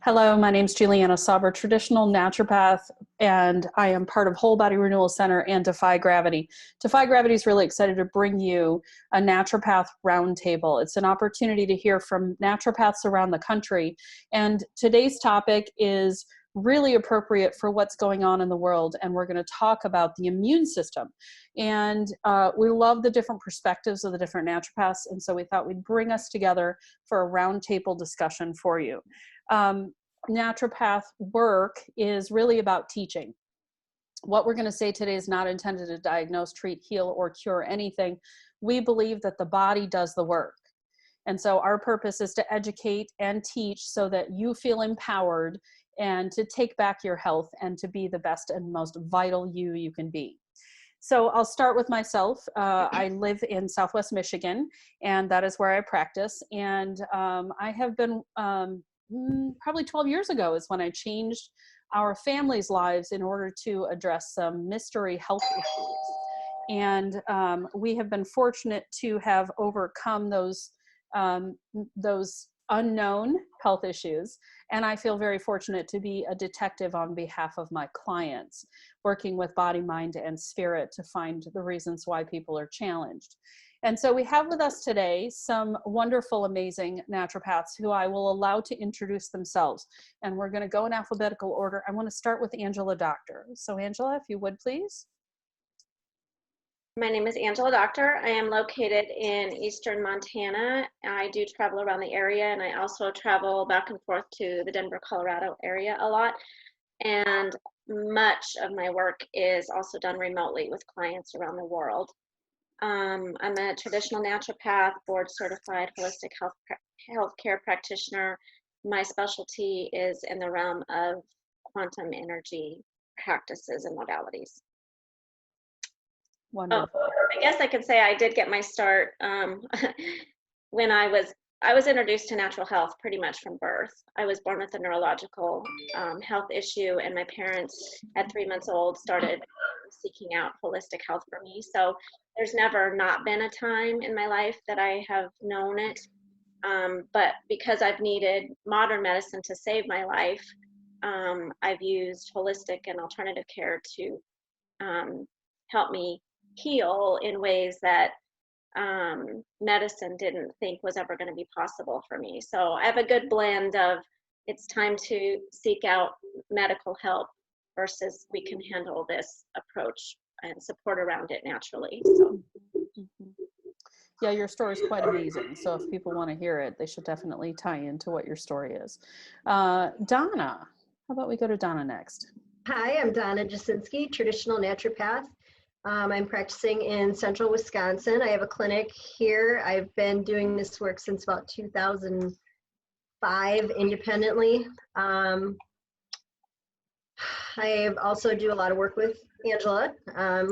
Hello, my name is Juliana Sauber, traditional naturopath, and I am part of Whole Body Renewal Center and Defy Gravity. Defy Gravity is really excited to bring you a naturopath roundtable. It's an opportunity to hear from naturopaths around the country, and today's topic is really appropriate for what's going on in the world, and we're going to talk about the immune system. And we love the different perspectives of the different naturopaths, and so we thought we'd bring us together for a roundtable discussion for you. Naturopath work is really about teaching. What we're going to say today is not intended to diagnose, treat, heal, or cure anything. We believe that the body does the work. And so our purpose is to educate and teach so that you feel empowered and to take back your health and to be the best and most vital you can be. So I'll start with myself. I live in Southwest Michigan, and that is where I practice. And I have been probably 12 years ago is when I changed our family's lives in order to address some mystery health issues. And we have been fortunate to have overcome those unknown health issues. And I feel very fortunate to be a detective on behalf of my clients, working with body, mind, and spirit to find the reasons why people are challenged. And so we have with us today some wonderful, amazing naturopaths who I will allow to introduce themselves. And we're going to go in alphabetical order. I want to start with Angela Doctor. So Angela, if you would, please. My name is Angela Doctor. I am located in Eastern Montana. I do travel around the area, and I also travel back and forth to the Denver, Colorado area a lot. And much of my work is also done remotely with clients around the world. I'm a traditional naturopath, board certified holistic healthcare practitioner. My specialty is in the realm of quantum energy practices and modalities. Wonderful. Oh, I guess I could say I did get my start when I was introduced to natural health pretty much from birth. I was born with a neurological health issue, and my parents at 3 months old started seeking out holistic health for me. So there's never not been a time in my life that I have known it. But because I've needed modern medicine to save my life, I've used holistic and alternative care to help me heal in ways that medicine didn't think was ever going to be possible for me. So I have a good blend of it's time to seek out medical help versus we can handle this approach and support around it naturally. So. Yeah, your story is quite amazing. So if people want to hear it, they should definitely tie into what your story is. Donna, how about we go to Donna next? Hi, I'm Donna Jasinski, traditional naturopath. I'm practicing in central Wisconsin. I have a clinic here. I've been doing this work since about 2005 independently. I also do a lot of work with Angela.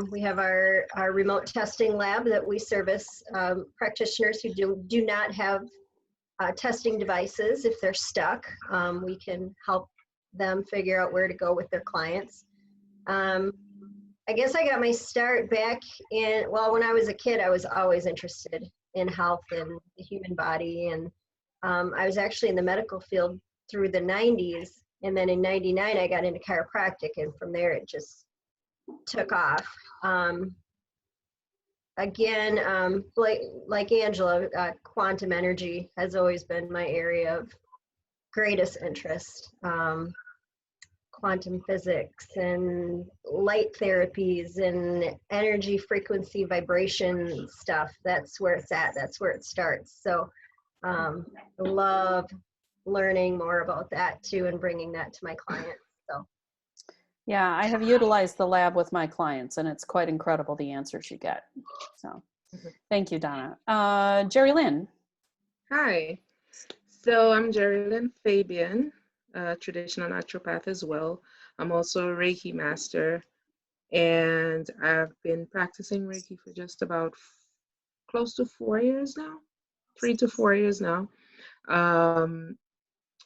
We have our remote testing lab that we service practitioners who do not have testing devices. If they're stuck, we can help them figure out where to go with their clients. I guess I got my start back in, well, when I was a kid, I was always interested in health and the human body. And I was actually in the medical field through the 90s. And then in 99, I got into chiropractic. And from there, it just took off. Again, like Angela, quantum energy has always been my area of greatest interest. Quantum physics and light therapies and energy frequency vibration stuff. That's where it's at. That's where it starts. So I love learning more about that too and bringing that to my clients. So yeah, I have utilized the lab with my clients, and it's quite incredible the answers you get. So thank you, Donna. Jerry Lynn. Hi. So I'm Jerry Lynn Fabian, traditional naturopath as well. I'm also a Reiki master, and I've been practicing Reiki for just about close to 4 years now, 3 to 4 years now.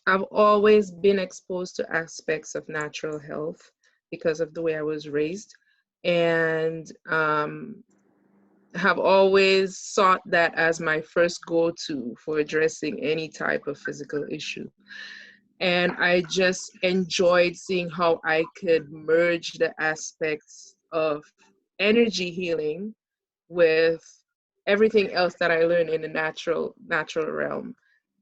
I've always been exposed to aspects of natural health because of the way I was raised, and have always sought that as my first go-to for addressing any type of physical issue. And I just enjoyed seeing how I could merge the aspects of energy healing with everything else that I learned in the natural realm.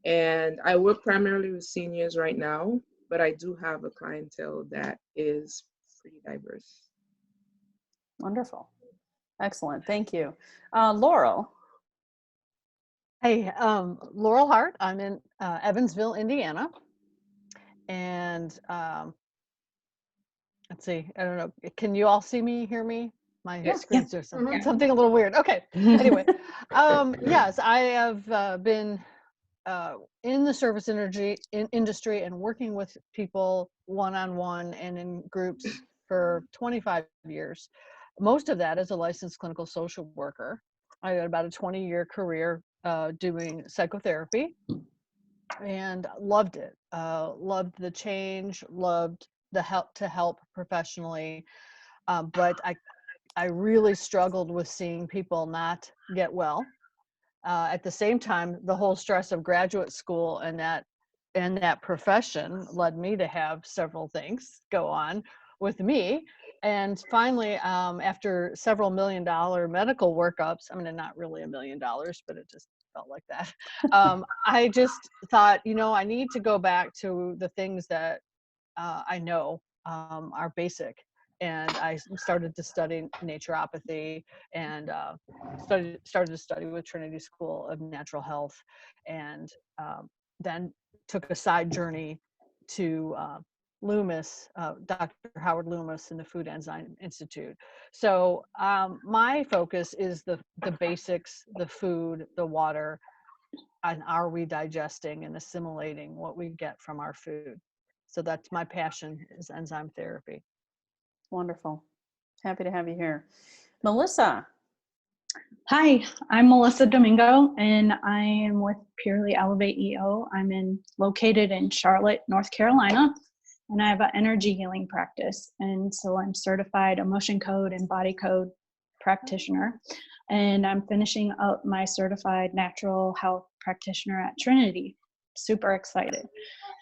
And I work primarily with seniors right now, but I do have a clientele that is pretty diverse. Wonderful. Excellent. Thank you. Laurel. Hey, Laurel Hart. I'm in Evansville, Indiana. And let's see, I don't know. Can you all see me, hear me? My screens are something a little weird. Okay. Anyway, yes, I have been in the service industry and working with people one-on-one and in groups for 25 years. Most of that as a licensed clinical social worker. I had about a 20-year career doing psychotherapy and loved it. Loved the change, loved the help to help professionally. But I really struggled with seeing people not get well. At the same time, the whole stress of graduate school and that profession led me to have several things go on with me. And finally, after several $1 million medical workups, I mean, not really $1 million, but it just felt like that. I just thought, I need to go back to the things that I know are basic. And I started to study naturopathy and started to study with Trinity School of Natural Health, and then took a side journey to Loomis, Dr. Howard Loomis and the Food Enzyme Institute. So my focus is the basics, the food, the water, and are we digesting and assimilating what we get from our food? So that's my passion, is enzyme therapy. Wonderful. Happy to have you here. Melissa. Hi, I'm Melissa Domingo, and I am with Purely Elevate EO. I'm located in Charlotte, North Carolina, and I have an energy healing practice. And so I'm certified emotion code and body code practitioner, and I'm finishing up my certified natural health practitioner at Trinity. Super excited.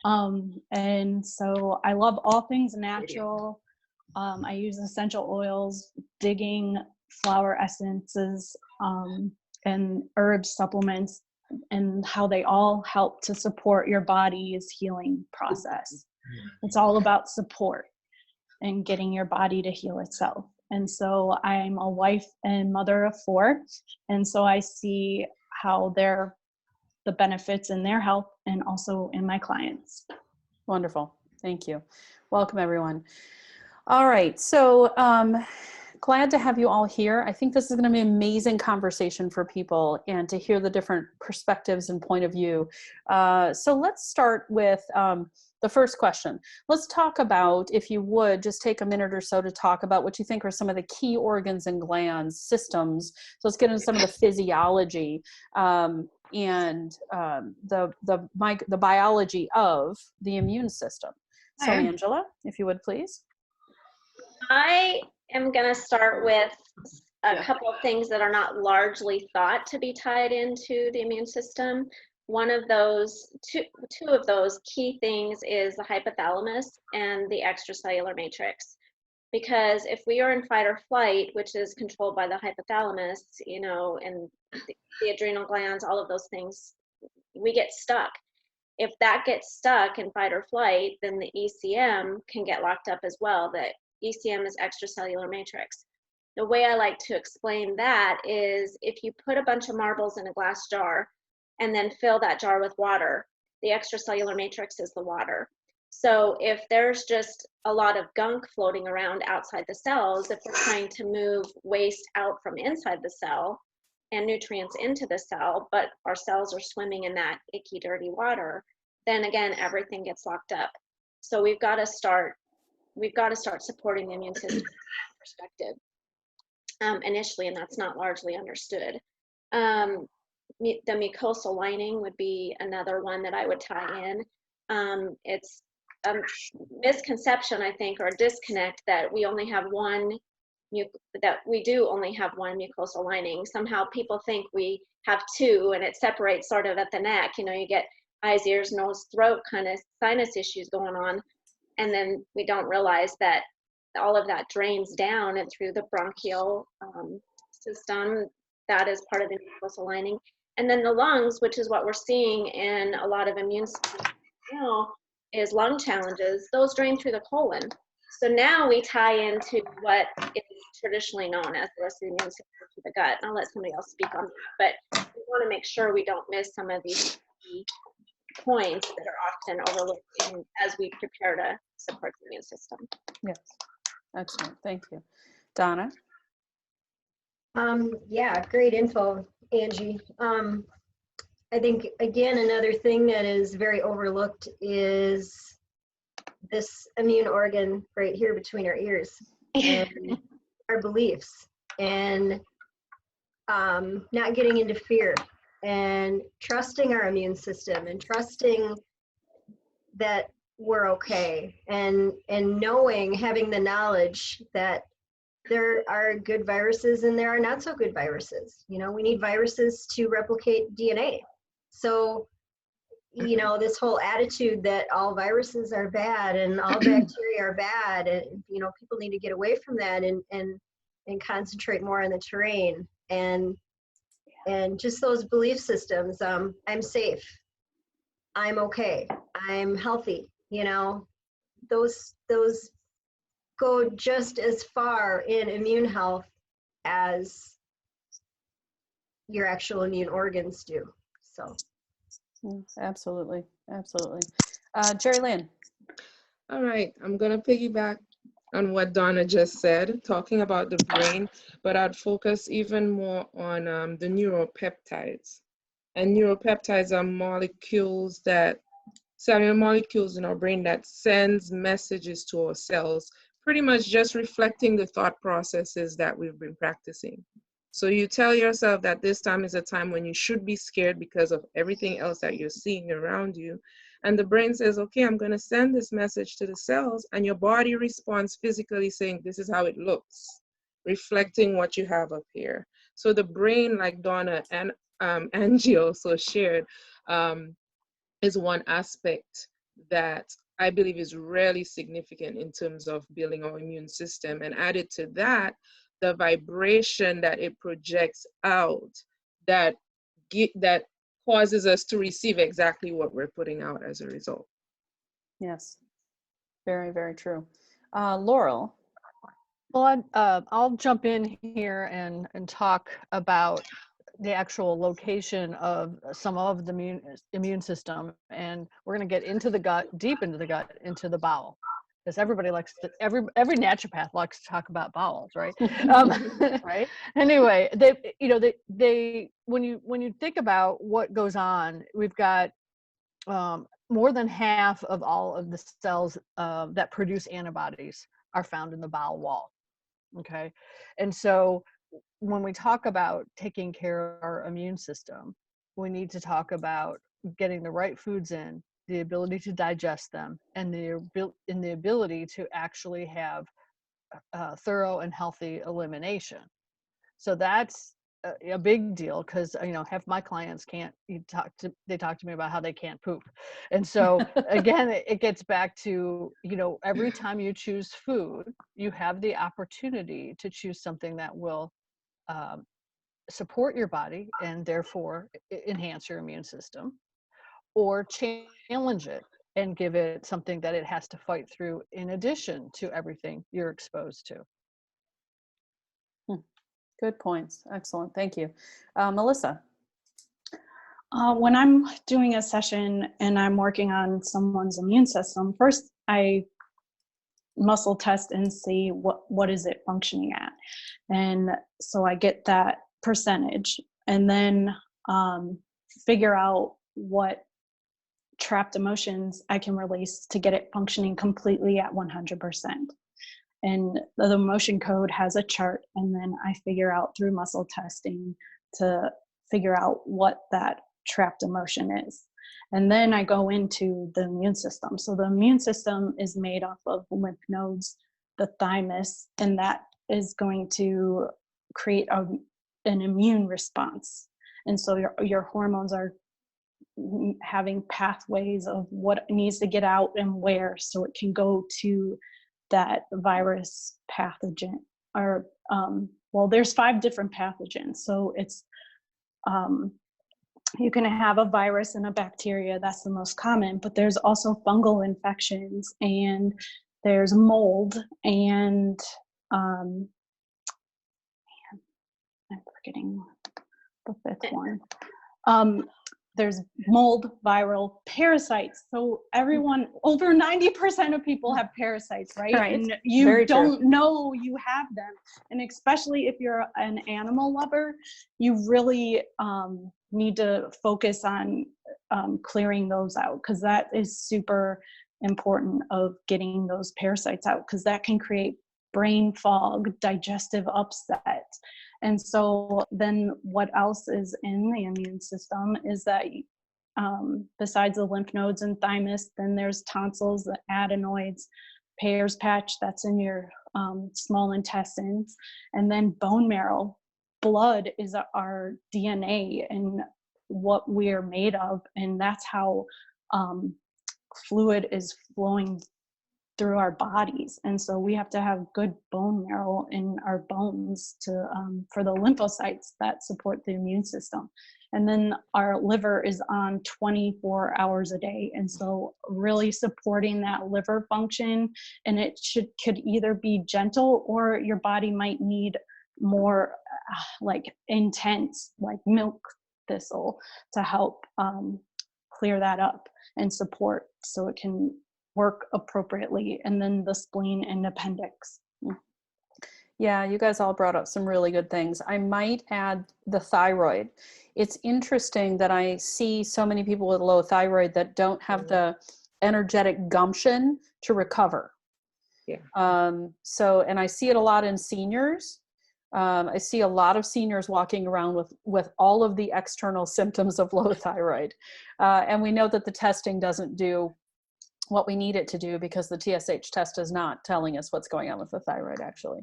And so I love all things natural. I use essential oils, digging flower essences, and herb supplements, and how they all help to support your body's healing process. It's all about support and getting your body to heal itself. And so I'm a wife and mother of 4, and so I see how they're the benefits in their health and also in my clients. Wonderful. Thank you. Welcome, everyone. All right. So glad to have you all here. I think this is going to be an amazing conversation for people and to hear the different perspectives and point of view. So let's start with the first question. Let's talk about, if you would, just take a minute or so to talk about what you think are some of the key organs and glands, systems. So let's get into some of the physiology and the biology of the immune system. So Angela, if you would, please. I am going to start with a couple of things that are not largely thought to be tied into the immune system. One of those, two of those key things is the hypothalamus and the extracellular matrix. Because if we are in fight or flight, which is controlled by the hypothalamus, and the adrenal glands, all of those things, we get stuck. If that gets stuck in fight or flight, then the ECM can get locked up as well. The ECM is extracellular matrix. The way I like to explain that is if you put a bunch of marbles in a glass jar and then fill that jar with water, the extracellular matrix is the water. So if there's just a lot of gunk floating around outside the cells, if we're trying to move waste out from inside the cell and nutrients into the cell, but our cells are swimming in that icky, dirty water, then again, everything gets locked up. So we've got to start supporting the immune system from that perspective initially, and that's not largely understood. The mucosal lining would be another one that I would tie in. It's a misconception, I think, or a disconnect that we only have one mucosal lining. Somehow people think we have 2, and it separates sort of at the neck. You get eyes, ears, nose, throat kind of sinus issues going on. And then we don't realize that all of that drains down and through the bronchial system. That is part of the mucosal lining. And then the lungs, which is what we're seeing in a lot of immune systems now, is lung challenges. Those drain through the colon. So now we tie into what is traditionally known as the rest of the immune system to the gut. And I'll let somebody else speak on that. But we want to make sure we don't miss some of these key points that are often overlooked as we prepare to support the immune system. Yes. Excellent. Thank you. Donna? Yeah, great info, Angie. I think, again, another thing that is very overlooked is this immune organ right here between our ears and our beliefs, and not getting into fear and trusting our immune system and trusting that we're okay, and knowing, having the knowledge that there are good viruses and there are not so good viruses. You know, we need viruses to replicate DNA. So, you know, this whole attitude that all viruses are bad and all bacteria are bad, and, you know, people need to get away from that and concentrate more on the terrain and just those belief systems. I'm safe, I'm okay, I'm healthy, you know, those go just as far in immune health as your actual immune organs do. So Absolutely. Absolutely. Jerry Lynn? All right, I'm gonna piggyback on what Donna just said, talking about the brain, but I'd focus even more on the neuropeptides. And neuropeptides are molecules that, cellular molecules in our brain that sends messages to our cells, pretty much just reflecting the thought processes that we've been practicing. So you tell yourself that this time is a time when you should be scared because of everything else that you're seeing around you. And the brain says, okay, I'm going to send this message to the cells, and your body responds physically saying, this is how it looks, reflecting what you have up here. So the brain, like Donna and Angie also shared, is one aspect that I believe is really significant in terms of building our immune system. And added to that, the vibration that it projects out that causes us to receive exactly what we're putting out as a result. Yes. Very, very true. Laurel? Well, I'll jump in here and talk about the actual location of some of the immune system, and we're going to get into the gut, deep into the gut, into the bowel, because everybody likes to, every naturopath likes to talk about bowels, right? Right. Anyway, they when you think about what goes on, we've got more than half of all of the cells that produce antibodies are found in the bowel wall. Okay, and so when we talk about taking care of our immune system, we need to talk about getting the right foods in, the ability to digest them, and the ability to actually have thorough and healthy elimination. So that's a big deal, because half my clients they talk to me about how they can't poop. And so again, it gets back to, every time you choose food, you have the opportunity to choose something that will support your body and therefore enhance your immune system, or challenge it and give it something that it has to fight through in addition to everything you're exposed to. Good points. Excellent. Thank you. Melissa? When I'm doing a session and I'm working on someone's immune system, first I muscle test and see what is it functioning at. And so I get that percentage, and then figure out what trapped emotions I can release to get it functioning completely at 100%. And the emotion code has a chart, and then I figure out through muscle testing to figure out what that trapped emotion is. And then I go into the immune system. So the immune system is made up of lymph nodes, the thymus, and that is going to create an immune response. And so your hormones are having pathways of what needs to get out and where, so it can go to that virus pathogen. Or well, there's 5 different pathogens, so it's you can have a virus and a bacteria, that's the most common, but there's also fungal infections, and there's mold, and I'm forgetting the 5th one. There's mold, viral, parasites. So everyone, over 90% of people have parasites, right? Right. And you Very true. don't know you have them. And especially if you're an animal lover, you really need to focus on clearing those out, because that is super important of getting those parasites out, because that can create brain fog, digestive upset. And so then what else is in the immune system is that besides the lymph nodes and thymus, then there's tonsils, the adenoids, Peyer's patch, that's in your small intestines, and then bone marrow. Blood is our DNA and what we're made of, and that's how fluid is flowing through our bodies. And so we have to have good bone marrow in our bones to for the lymphocytes that support the immune system. And then our liver is on 24 hours a day, and so really supporting that liver function, and it could either be gentle, or your body might need more like intense, like milk thistle, to help clear that up and support, so it can work appropriately. And then the spleen and appendix. Yeah, you guys all brought up some really good things. I might add the thyroid. It's interesting that I see so many people with low thyroid that don't have the energetic gumption to recover. Yeah. So, and I see it a lot in seniors. I see a lot of seniors walking around with all of the external symptoms of low thyroid. And we know that the testing doesn't do what we need it to do, because the TSH test is not telling us what's going on with the thyroid, actually.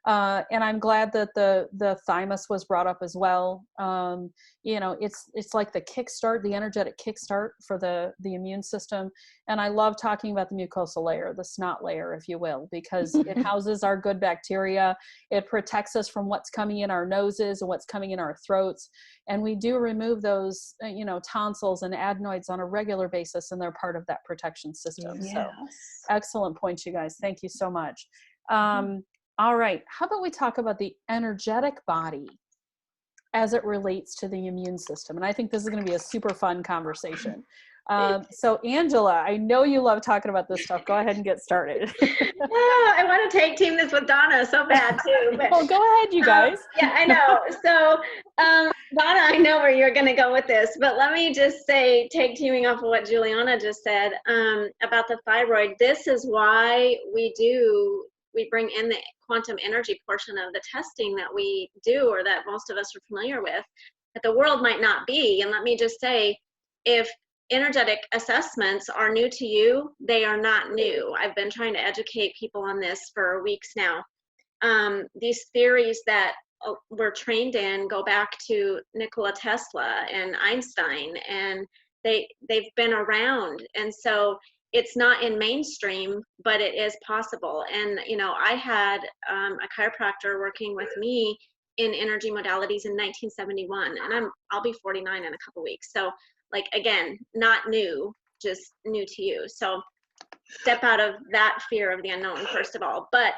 And I'm glad that the thymus was brought up as well. You know, it's like the kickstart, the energetic kickstart for the immune system. And I love talking about the mucosal layer, the snot layer, if you will, because it houses our good bacteria. It protects us from what's coming in our noses and what's coming in our throats. And we do remove those, you know, tonsils and adenoids on a regular basis, and they're part of that protection system. Yes. So excellent points, you guys. Thank you so much. All right. How about we talk about the energetic body as it relates to the immune system? And I think this is going to be a super fun conversation. So Angela, I know you love talking about this stuff. Go ahead and get started. Oh, I want to tag team this with Donna so bad too. But, well, go ahead, you guys. Yeah, I know. So Donna, I know where you're going to go with this, but let me just say, tag teaming off of what Juliana just said about the thyroid. This is why we bring in the quantum energy portion of the testing that we do, or that most of us are familiar with, that the world might not be. And let me just say, if energetic assessments are new to you, they are not new. I've been trying to educate people on this for weeks now. These theories that we're trained in go back to Nikola Tesla and Einstein, and they've been around. And so it's not in mainstream, but it is possible. And, you know, I had a chiropractor working with me in energy modalities in 1971, and I'll be 49 in a couple weeks. So, like, again, not new, just new to you. So step out of that fear of the unknown, first of all. But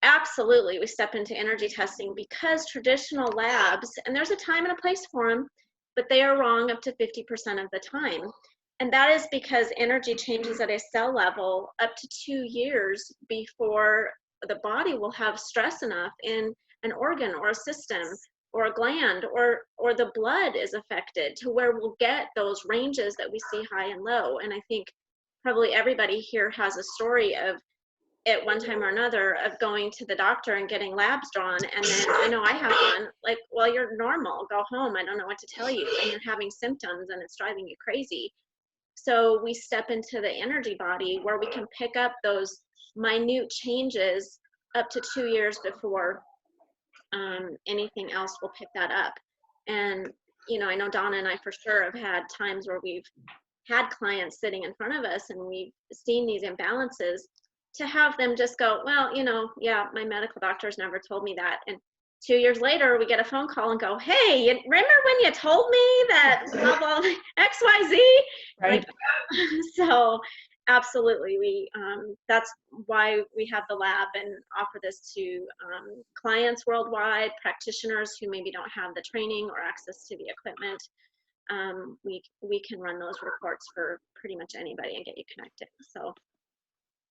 absolutely, we step into energy testing, because traditional labs, and there's a time and a place for them, but they are wrong up to 50% of the time. And that is because energy changes at a cell level up to 2 years before the body will have stress enough in an organ or a system or a gland, or the blood is affected, to where we'll get those ranges that we see high and low. And I think probably everybody here has a story of, at one time or another, of going to the doctor and getting labs drawn, and then, I know I have one, like, well, you're normal, go home, I don't know what to tell you, and you're having symptoms and it's driving you crazy. So we step into the energy body, where we can pick up those minute changes up to 2 years before anything else will pick that up. And you know, I know Donna and I for sure have had times where we've had clients sitting in front of us and we've seen these imbalances, to have them just go, well, you know, yeah, my medical doctor's never told me that. And 2 years later, we get a phone call and go, hey, you remember when you told me that blah, blah, XYZ? Right. Like, so absolutely, that's why we have the lab and offer this to clients worldwide, practitioners who maybe don't have the training or access to the equipment. We can run those reports for pretty much anybody and get you connected. So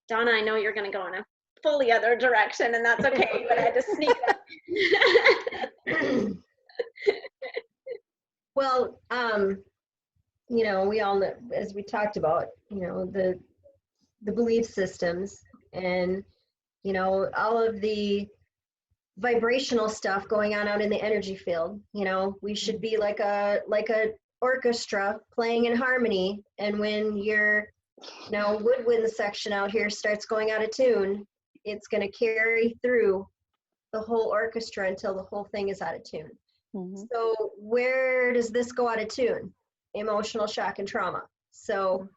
Donna, I know you're going to go in a fully other direction, and that's okay, but I had to sneak that. Well, you know, we all know, as we talked about, you know, the belief systems and, you know, all of the vibrational stuff going on out in the energy field. You know, we should be like a orchestra playing in harmony, and when your woodwind section out here starts going out of tune, it's going to carry through the whole orchestra until the whole thing is out of tune. Mm-hmm. So where does this go out of tune? Emotional shock and trauma. So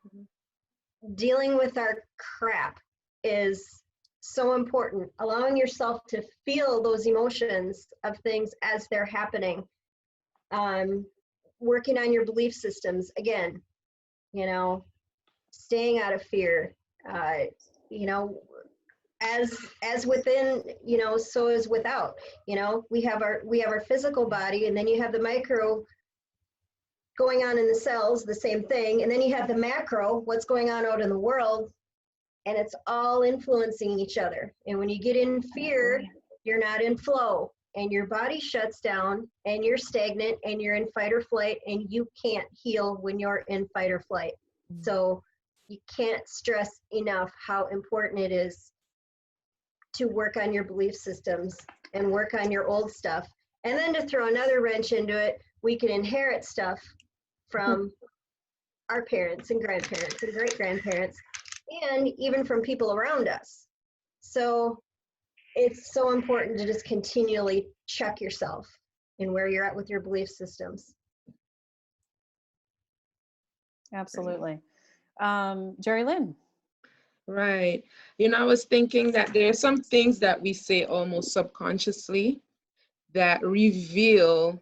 dealing with our crap is so important. Allowing yourself to feel those emotions of things as they're happening. Working on your belief systems again, you know, staying out of fear, you know, as within, you know, so is without. You know, we have our physical body, and then you have the micro going on in the cells, the same thing, and then you have the macro, what's going on out in the world, and it's all influencing each other. And when you get in fear, you're not in flow, and your body shuts down, and you're stagnant, and you're in fight or flight, and you can't heal when you're in fight or flight. So you can't stress enough how important it is to work on your belief systems and work on your old stuff. And then to throw another wrench into it, we can inherit stuff from our parents and grandparents and great-grandparents, and even from people around us. So it's so important to just continually check yourself and where you're at with your belief systems. Absolutely. Jerry Lynn. Right. You know, I was thinking that there are some things that we say almost subconsciously that reveal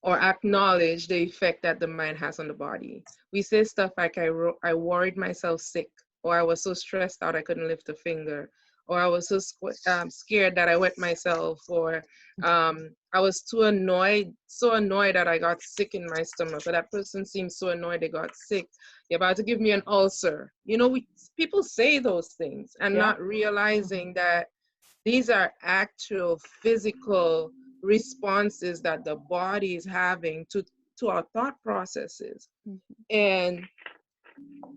or acknowledge the effect that the mind has on the body. We say stuff like, I worried myself sick, or I was so stressed out I couldn't lift a finger, or I was so scared that I wet myself, or I was so annoyed that I got sick in my stomach, or that person seemed so annoyed they got sick. You're about to give me an ulcer. You know, people say those things and not realizing that these are actual physical responses that the body is having to our thought processes. And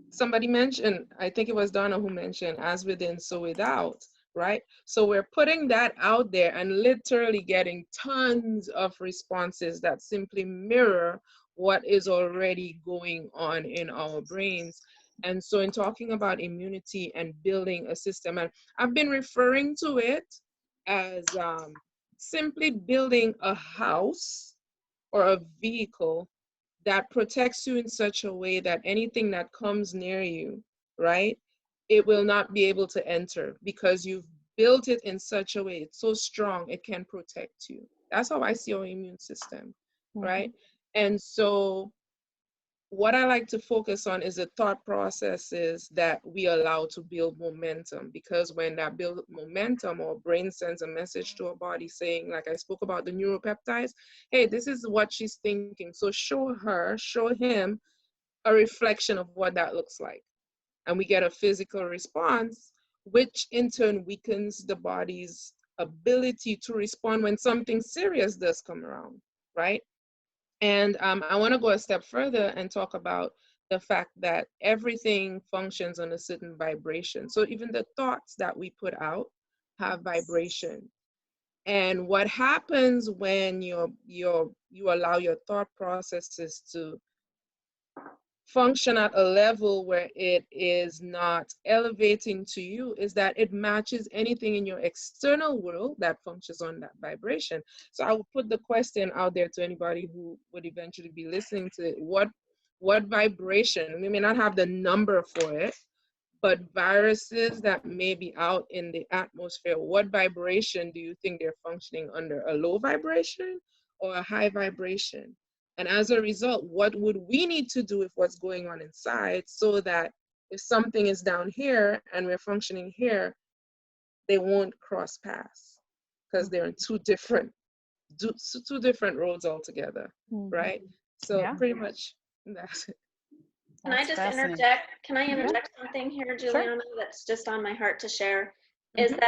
somebody mentioned, I think it was Donna who mentioned, as within, so without, right? So we're putting that out there and literally getting tons of responses that simply mirror what is already going on in our brains. And so in talking about immunity and building a system, and I've been referring to it as simply building a house or a vehicle that protects you in such a way that anything that comes near you, right, it will not be able to enter, because you've built it in such a way, it's so strong, it can protect you. That's how I see our immune system, right? And so what I like to focus on is the thought processes that we allow to build momentum, because when that build momentum, our brain sends a message to our body saying, like I spoke about the neuropeptides, hey, this is what she's thinking. So show him a reflection of what that looks like. And we get a physical response, which in turn weakens the body's ability to respond when something serious does come around, right? And I want to go a step further and talk about the fact that everything functions on a certain vibration. So even the thoughts that we put out have vibration. And what happens when you allow your thought processes to function at a level where it is not elevating to you is that it matches anything in your external world that functions on that vibration. So I will put the question out there to anybody who would eventually be listening to it. What vibration, we may not have the number for it, but viruses that may be out in the atmosphere, what vibration do you think they're functioning under? A low vibration or a high vibration? And as a result, what would we need to do with what's going on inside so that if something is down here and we're functioning here, they won't cross paths because they're in two different roads altogether, right? So Yeah. pretty much that's it. Can I That's just fascinating. interject? Can I interject something here, Juliana, that's just on my heart to share? Is Mhm.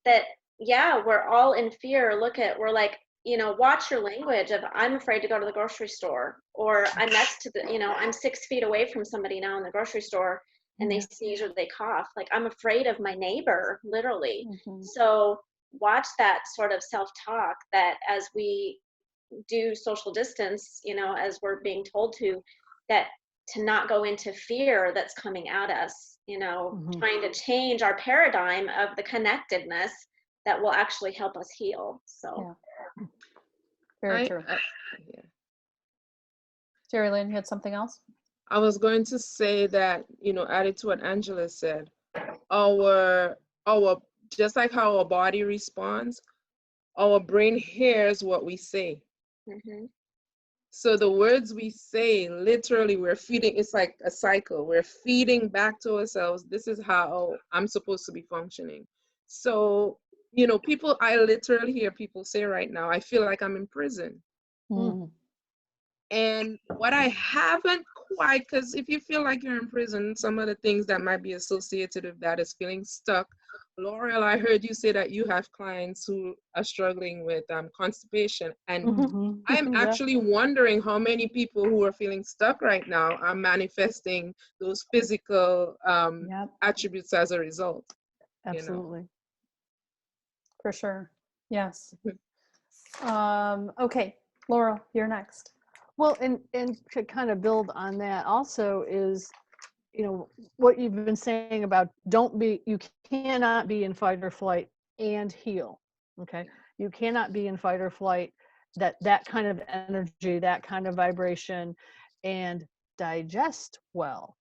that yeah, we're all in fear. We're like, watch your language of I'm afraid to go to the grocery store, or I'm next to I'm 6 feet away from somebody now in the grocery store and they sneeze or they cough. Like I'm afraid of my neighbor, literally. So watch that sort of self-talk that as we do social distance, as we're being told that to not go into fear that's coming at us, trying to change our paradigm of the connectedness that will actually help us heal. So Very true. Yeah. Jerry Lynn, you had something else? I was going to say that, added to what Angela said, our just like how our body responds, our brain hears what we say. So the words we say, literally, we're feeding, it's like a cycle. We're feeding back to ourselves. This is how I'm supposed to be functioning. So, I literally hear people say right now, I feel like I'm in prison. And what I haven't quite, because if you feel like you're in prison, some of the things that might be associated with that is feeling stuck. L'Oreal, I heard you say that you have clients who are struggling with constipation. And I'm actually wondering how many people who are feeling stuck right now are manifesting those physical attributes as a result. Absolutely. For sure. Yes. Okay, Laurel, you're next. Well, and to kind of build on that also is, what you've been saying about you cannot be in fight or flight and heal. Okay. You cannot be in fight or flight, that kind of energy, that kind of vibration, and digest well.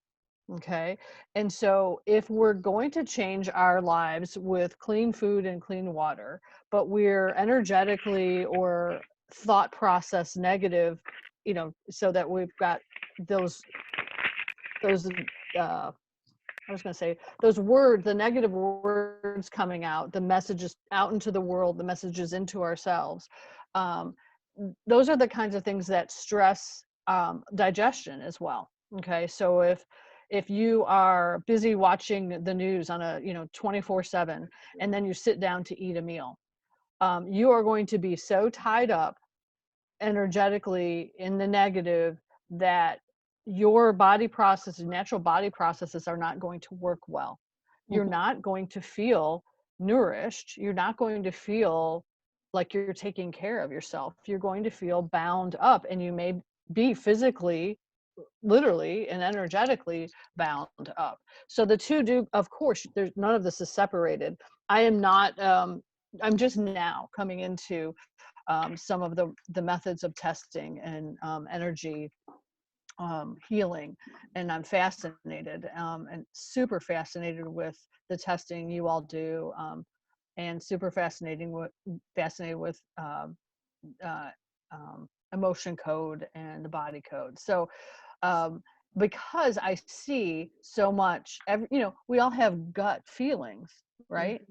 Okay. And so if we're going to change our lives with clean food and clean water, but we're energetically or thought process negative, so that we've got those I was going to say those words, the negative words coming out, the messages out into the world, the messages into ourselves. Those are the kinds of things that stress digestion as well. Okay. So if you are busy watching the news on a 24/7, and then you sit down to eat a meal, you are going to be so tied up energetically in the negative that your natural body processes are not going to work well. You're not going to feel nourished. You're not going to feel like you're taking care of yourself. You're going to feel bound up, and you may be physically, literally, and energetically bound up. So the two do, of course, there's none of this is separated. I am not, I'm just now coming into some of the methods of testing and energy healing, and I'm fascinated and super fascinated with the testing you all do, and super fascinated with emotion code and the body code. So because I see so much, we all have gut feelings, right?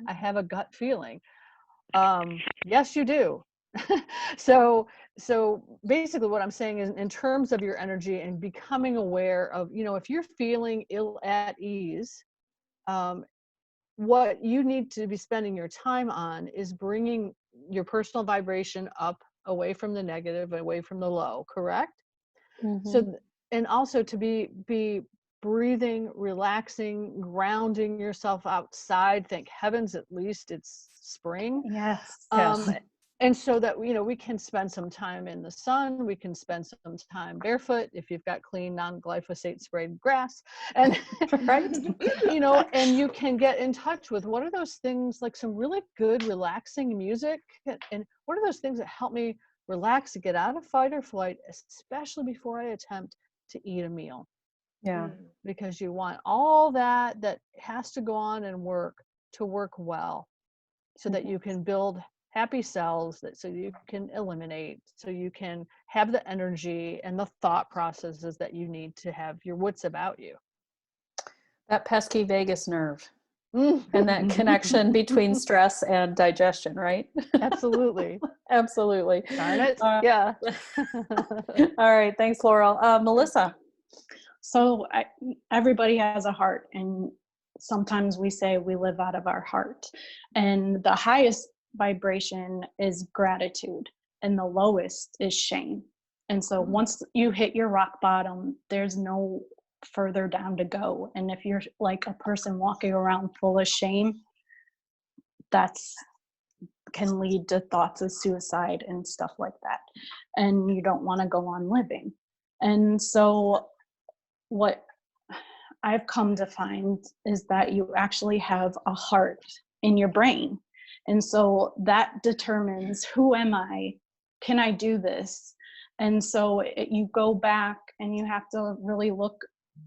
I have a gut feeling. Yes, you do. So basically what I'm saying is, in terms of your energy and becoming aware of, if you're feeling ill at ease, what you need to be spending your time on is bringing your personal vibration up, away from the negative, away from the low, correct? So, and also to be breathing, relaxing, grounding yourself outside. Thank heavens, at least it's spring. Yes. And so that, you know, we can spend some time in the sun, we can spend some time barefoot if you've got clean non-glyphosate sprayed grass, and Right. you know, and you can get in touch with what are those things, like some really good relaxing music, and what are those things that help me relax and get out of fight or flight, especially before I attempt to eat a meal. Yeah. Because you want all that that has to go on and work to work well, so that you can build happy cells, that so you can eliminate, so you can have the energy and the thought processes that you need to have your wits about you. That pesky vagus nerve and that connection between stress and digestion, right? Absolutely. Absolutely. Darn it. Yeah. All right. Thanks, Laurel. Melissa. So everybody has a heart, and sometimes we say we live out of our heart. And the highest vibration is gratitude, and the lowest is shame. And so once you hit your rock bottom, there's no further down to go. And if you're like a person walking around full of shame, that's can lead to thoughts of suicide and stuff like that. And you don't want to go on living. And so what I've come to find is that you actually have a heart in your brain. And so that determines, who am I? Can I do this? And so you go back and you have to really look,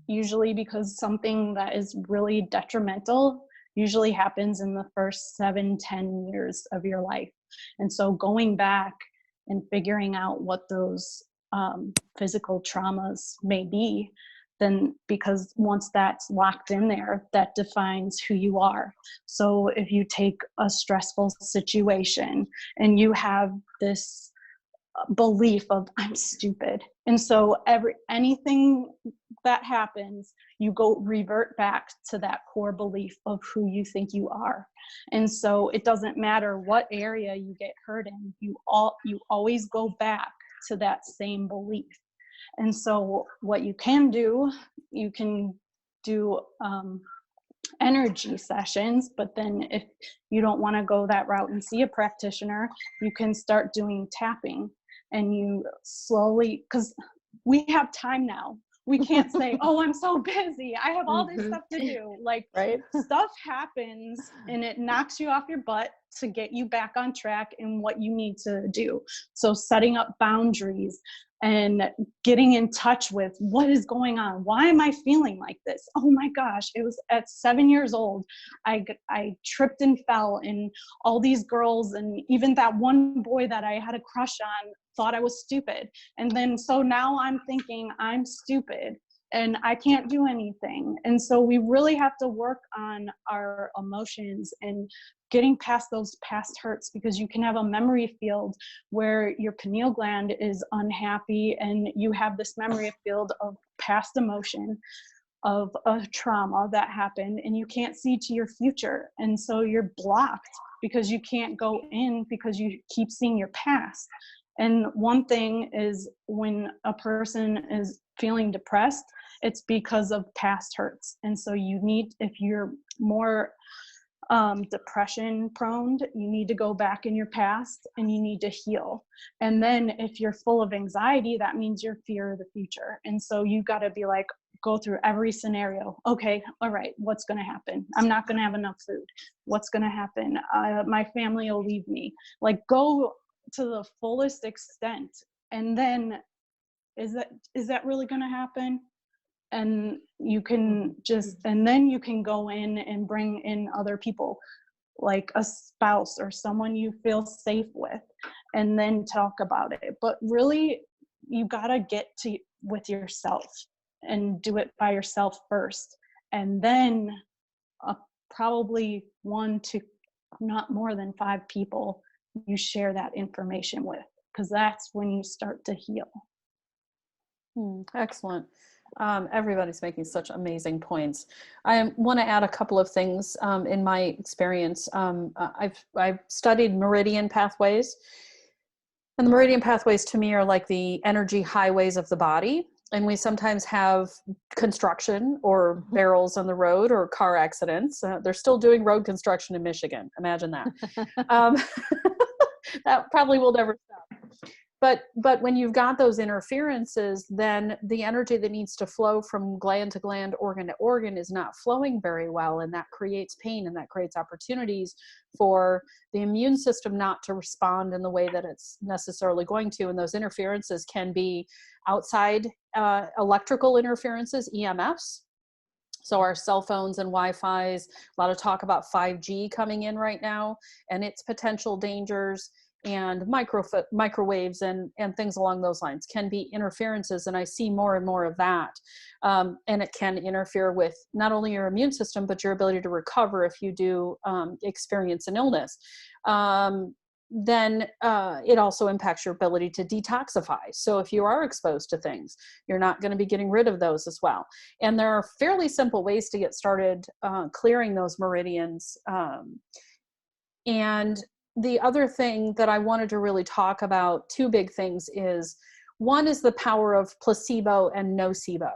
usually because something that is really detrimental usually happens in the first 7-10 years of your life. And so going back and figuring out what those physical traumas may be, then, because once that's locked in there, that defines who you are. So if you take a stressful situation and you have this belief of I'm stupid, and so anything that happens, you go revert back to that core belief of who you think you are. And so it doesn't matter what area you get hurt in, you always go back to that same belief. And so what you can do energy sessions, but then if you don't want to go that route and see a practitioner, you can start doing tapping. And you slowly, because we have time now, we can't say, oh, I'm so busy, I have all this stuff to do. Like, Right. Stuff happens and it knocks you off your butt to get you back on track in what you need to do. So setting up boundaries and getting in touch with what is going on. Why am I feeling like this? Oh my gosh, it was at 7 years old. I tripped and fell, and all these girls and even that one boy that I had a crush on thought I was stupid. And then so now I'm thinking I'm stupid and I can't do anything. And so we really have to work on our emotions and getting past those past hurts, because you can have a memory field where your pineal gland is unhappy and you have this memory field of past emotion of a trauma that happened, and you can't see to your future. And so you're blocked because you can't go in because you keep seeing your past. And one thing is, when a person is feeling depressed, it's because of past hurts. And so you need, if you're more depression prone, you need to go back in your past and you need to heal. And then if you're full of anxiety, that means you're fear of the future. And so you got to be like, go through every scenario. Okay, all right, what's going to happen? I'm not going to have enough food. What's going to happen? My family will leave me. Like, go to the fullest extent. And then is that really going to happen? And you can just, and then you can go in and bring in other people, like a spouse or someone you feel safe with, and then talk about it. But really, you gotta get to with yourself and do it by yourself first. And then probably 1 to not more than 5 people you share that information with, because that's when you start to heal. Excellent. Everybody's making such amazing points. I want to add a couple of things in my experience. I've studied meridian pathways, and the meridian pathways to me are like the energy highways of the body. And we sometimes have construction or barrels on the road or car accidents. They're still doing road construction in Michigan. Imagine that. That probably will never stop. But when you've got those interferences, then the energy that needs to flow from gland to gland, organ to organ is not flowing very well, and that creates pain, and that creates opportunities for the immune system not to respond in the way that it's necessarily going to. And those interferences can be outside electrical interferences, EMFs. So our cell phones and Wi-Fi's, a lot of talk about 5G coming in right now and its potential dangers, and microwaves and things along those lines can be interferences. And I see more and more of that. And it can interfere with not only your immune system, but your ability to recover if you do experience an illness. Then it also impacts your ability to detoxify. So if you are exposed to things, you're not going to be getting rid of those as well. And there are fairly simple ways to get started clearing those meridians. And the other thing that I wanted to really talk about, two big things, is one is the power of placebo and nocebo.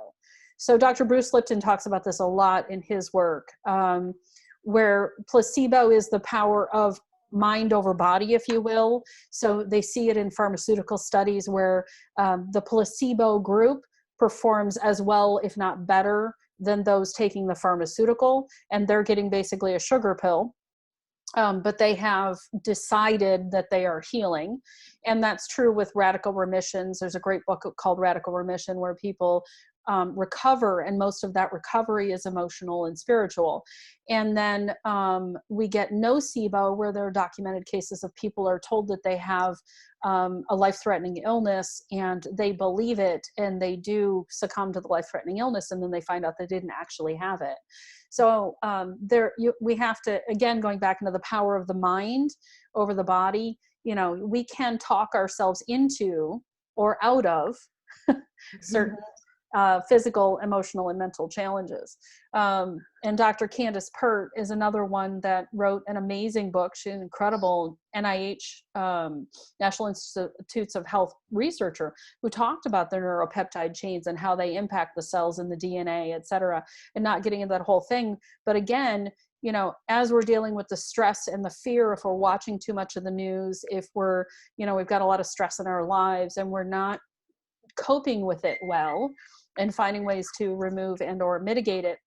So Dr. Bruce Lipton talks about this a lot in his work, where placebo is the power of mind over body, if you will. So they see it in pharmaceutical studies where the placebo group performs as well, if not better, than those taking the pharmaceutical, and they're getting basically a sugar pill. But they have decided that they are healing. And that's true with radical remissions. There's a great book called Radical Remission where people recover, and most of that recovery is emotional and spiritual. And then we get nocebo, where there are documented cases of people are told that they have a life-threatening illness, and they believe it, and they do succumb to the life-threatening illness, and then they find out they didn't actually have it. So we have to, again, going back into the power of the mind over the body, we can talk ourselves into or out of certain physical, emotional, and mental challenges. And Dr. Candace Pert is another one that wrote an amazing book. She's an incredible NIH, National Institutes of Health researcher, who talked about the neuropeptide chains and how they impact the cells and the DNA, et cetera, and not getting into that whole thing. But again, as we're dealing with the stress and the fear, if we're watching too much of the news, if we're, we've got a lot of stress in our lives and we're not coping with it well and finding ways to remove and or mitigate it,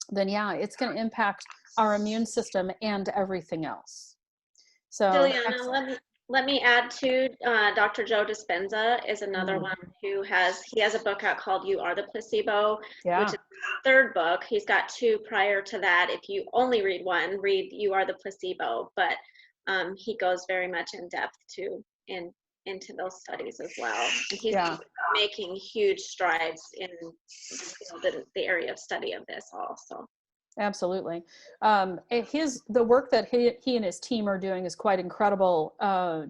then yeah, it's going to impact our immune system and everything else. So Juliana, let me add to Dr. Joe Dispenza is another one who has a book out called You Are the Placebo, which is the third book. He's got two prior to that. If you only read one, read You Are the Placebo, but he goes very much in depth into those studies as well. And he's making huge strides in the area of study of this also. Absolutely. The work that he and his team are doing is quite incredible.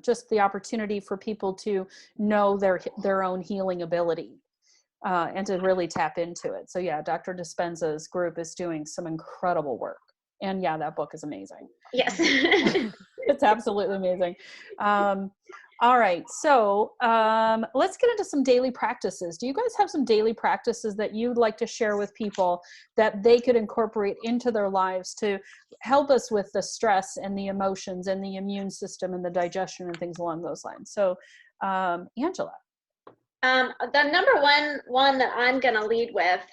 Just the opportunity for people to know their own healing ability and to really tap into it. So yeah, Dr. Dispenza's group is doing some incredible work. And yeah, that book is amazing. Yes. It's absolutely amazing. All right, so let's get into some daily practices. Do you guys have some daily practices that you'd like to share with people that they could incorporate into their lives to help us with the stress and the emotions and the immune system and the digestion and things along those lines? So, Angela. The number one that I'm going to lead with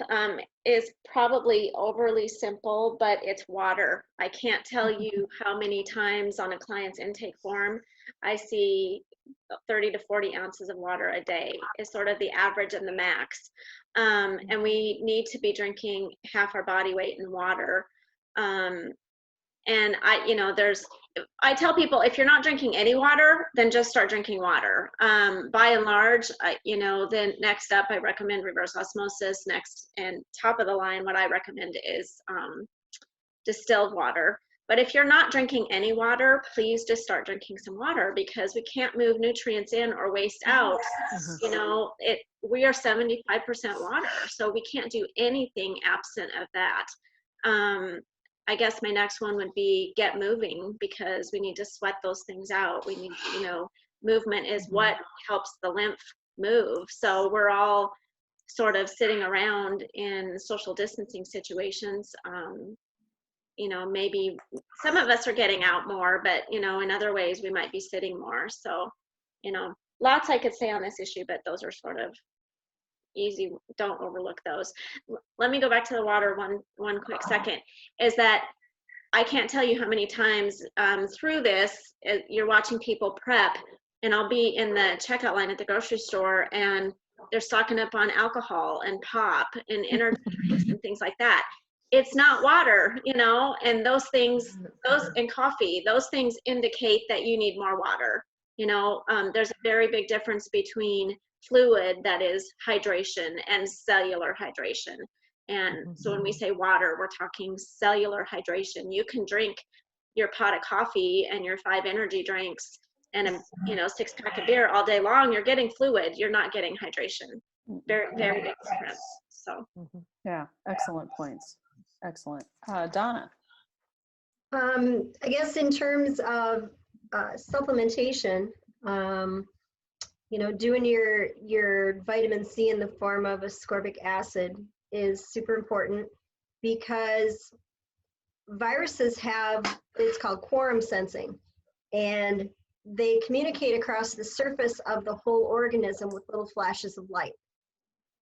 is probably overly simple, but it's water. I can't tell you how many times on a client's intake form I see 30 to 40 ounces of water a day is sort of the average and the max. And we need to be drinking half our body weight in water. And I tell people, if you're not drinking any water, then just start drinking water. By and large, then next up, I recommend reverse osmosis. Next, and top of the line, what I recommend is distilled water. But if you're not drinking any water, please just start drinking some water, because we can't move nutrients in or waste out. We are 75% water, so we can't do anything absent of that. I guess my next one would be get moving, because we need to sweat those things out. We need, movement is what helps the lymph move. So we're all sort of sitting around in social distancing situations. you know, maybe some of us are getting out more, but, you know, in other ways we might be sitting more. So, you know, lots I could say on this issue, but those are sort of easy. Don't overlook those. Let me go back to the water one quick second, is that I can't tell you how many times through this, you're watching people prep, and I'll be in the checkout line at the grocery store, and they're stocking up on alcohol and pop and energy drinks and things like that. It's not water, you know, and those things, and coffee, those things indicate that you need more water. You know, there's a very big difference between fluid, that is hydration, and cellular hydration. And so when we say water, we're talking cellular hydration. You can drink your pot of coffee and your 5 energy drinks and a 6-pack of beer all day long. You're getting fluid. You're not getting hydration. Very, very big difference. So Yeah, excellent points. Excellent. Donna. I guess in terms of supplementation, doing your vitamin C in the form of ascorbic acid is super important, because viruses have, it's called quorum sensing, and they communicate across the surface of the whole organism with little flashes of light.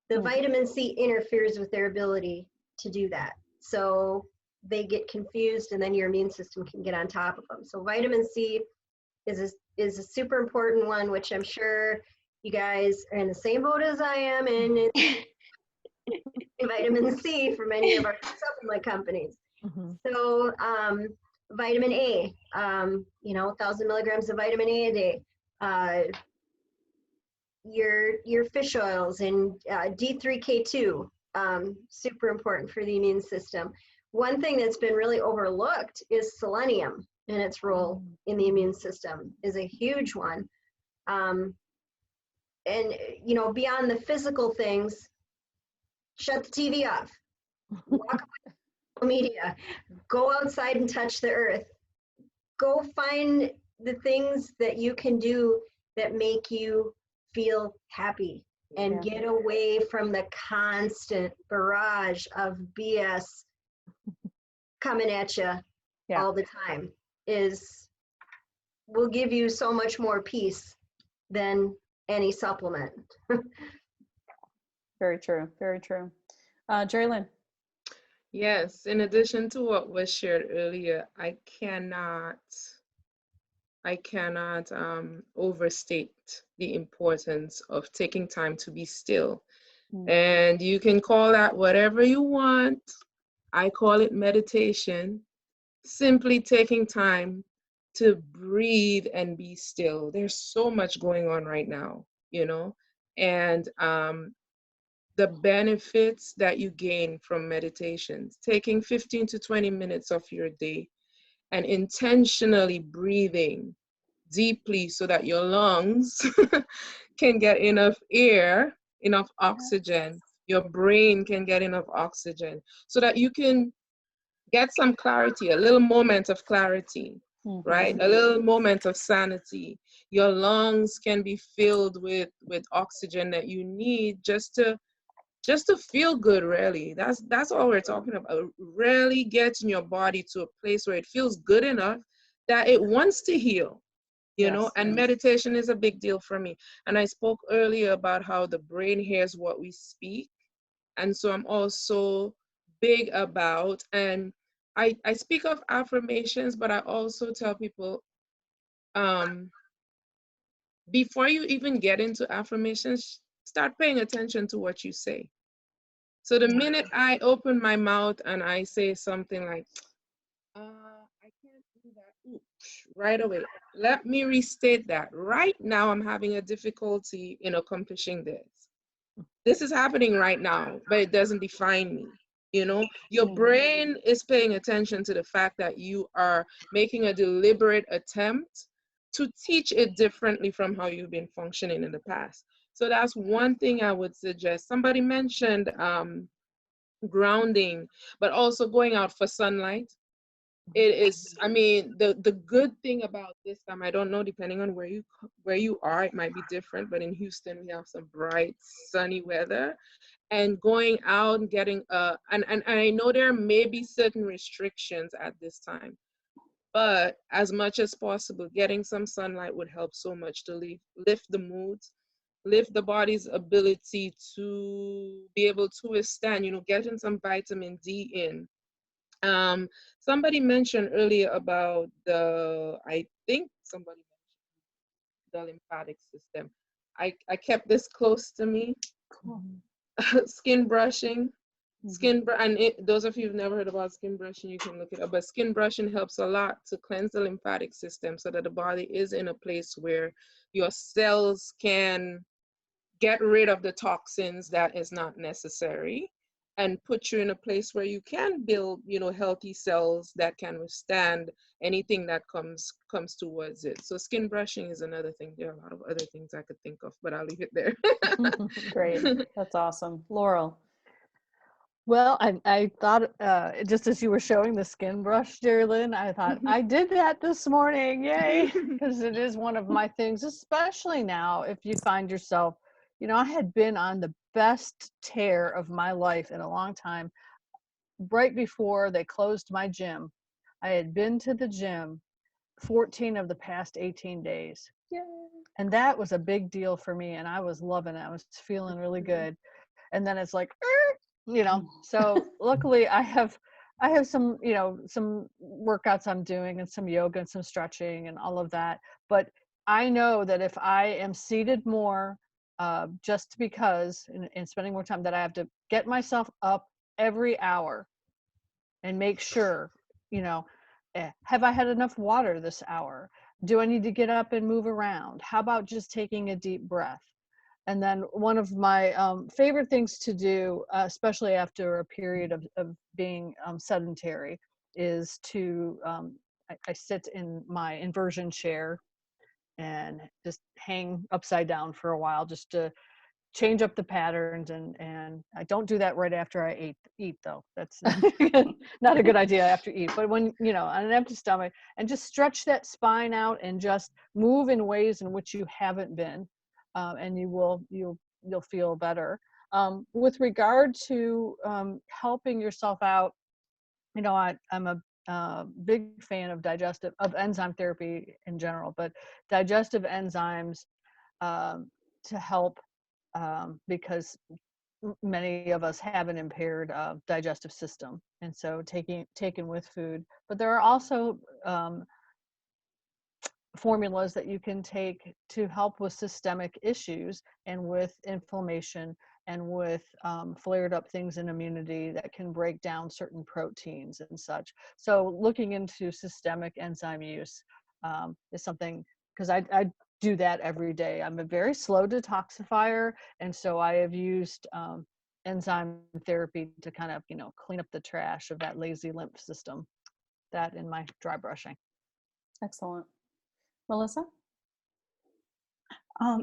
The vitamin C interferes with their ability to do that. So they get confused, and then your immune system can get on top of them. So vitamin C is a super important one, which I'm sure you guys are in the same boat as I am in vitamin C for many of our supplement companies. So vitamin A, 1,000 milligrams of vitamin A a day. Your fish oils and D3K2, super important for the immune system. One thing that's been really overlooked is selenium, and its role in the immune system is a huge one. And beyond the physical things, shut the TV off, walk away from media, go outside and touch the earth, go find the things that you can do that make you feel happy, and get away from the constant barrage of BS coming at you all the time. Will give you so much more peace than any supplement. Very true. Very true. Jerry Lynn. Yes, in addition to what was shared earlier, I cannot overstate the importance of taking time to be still. And you can call that whatever you want. I call it meditation. Simply taking time to breathe and be still. There's so much going on right now, and the benefits that you gain from meditations, taking 15 to 20 minutes of your day and intentionally breathing deeply so that your lungs can get enough air, enough oxygen, your brain can get enough oxygen, so that you can get some clarity, a little moment of clarity, right? A little moment of sanity. Your lungs can be filled with oxygen that you need just to feel good, really. That's all we're talking about. Really getting your body to a place where it feels good enough that it wants to heal, and meditation is a big deal for me. And I spoke earlier about how the brain hears what we speak. And so I'm also big about, and I speak of affirmations, but I also tell people, before you even get into affirmations, start paying attention to what you say. So the minute I open my mouth and I say something like, I can't do that, oops, right away. Let me restate that. Right now, I'm having a difficulty in accomplishing this. This is happening right now, but it doesn't define me. Your brain is paying attention to the fact that you are making a deliberate attempt to teach it differently from how you've been functioning in the past. So that's one thing I would suggest. Somebody mentioned grounding, but also going out for sunlight. it is, I mean, the good thing about this time, I don't know, depending on where you are, it might be different, but in Houston we have some bright sunny weather, and going out and getting and I know there may be certain restrictions at this time, but as much as possible, getting some sunlight would help so much to lift the moods, lift the body's ability to be able to withstand, getting some vitamin D in. Somebody mentioned earlier about I think somebody mentioned the lymphatic system. I kept this close to me. Skin brushing. Those of you who've never heard about skin brushing, you can look it up. But skin brushing helps a lot to cleanse the lymphatic system so that the body is in a place where your cells can get rid of the toxins that is not necessary, and put you in a place where you can build, healthy cells that can withstand anything that comes towards it. So skin brushing is another thing. There are a lot of other things I could think of, but I'll leave it there. Great. That's awesome. Laurel. Well, I thought, just as you were showing the skin brush, Jerry-Lynn, I thought, I did that this morning, yay, because it is one of my things, especially now if you find yourself, I had been on the best tear of my life in a long time. Right before they closed my gym, I had been to the gym 14 of the past 18 days. Yay. And that was a big deal for me, and I was loving it. I was feeling really good. And then it's like, so luckily I have some, some workouts I'm doing, and some yoga and some stretching and all of that. But I know that if I am seated more, just because, and spending more time, that I have to get myself up every hour and make sure, have I had enough water this hour? Do I need to get up and move around? How about just taking a deep breath? And then one of my favorite things to do, especially after a period of being sedentary, is to, I sit in my inversion chair and just hang upside down for a while, just to change up the patterns. And I don't do that right after I eat though. That's not a good idea after eat. But when, on an empty stomach, and just stretch that spine out and just move in ways in which you haven't been. And you'll feel better. With regard to helping yourself out, I'm a big fan of enzyme therapy in general, but digestive enzymes to help, because many of us have an impaired digestive system, and so taken with food. But there are also formulas that you can take to help with systemic issues and with inflammation and with flared up things in immunity that can break down certain proteins and such. So looking into systemic enzyme use is something, because I do that every day. I'm a very slow detoxifier, and so I have used enzyme therapy to kind of, clean up the trash of that lazy lymph system, that in my dry brushing. Excellent. Melissa?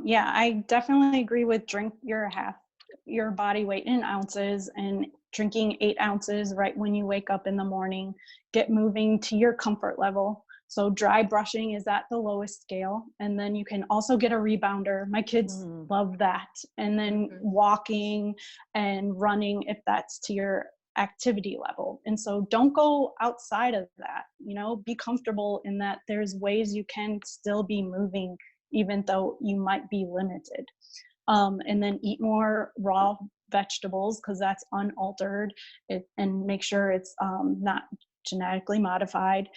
Yeah, I definitely agree with drink your body weight in ounces, and drinking 8 ounces right when you wake up in the morning. Get moving to your comfort level. So dry brushing is at the lowest scale. And then you can also get a rebounder. My kids love that. And then walking and running, if that's to your activity level. And so don't go outside of that, be comfortable in that there's ways you can still be moving, even though you might be limited. And then eat more raw vegetables, because that's unaltered, and make sure it's not genetically modified.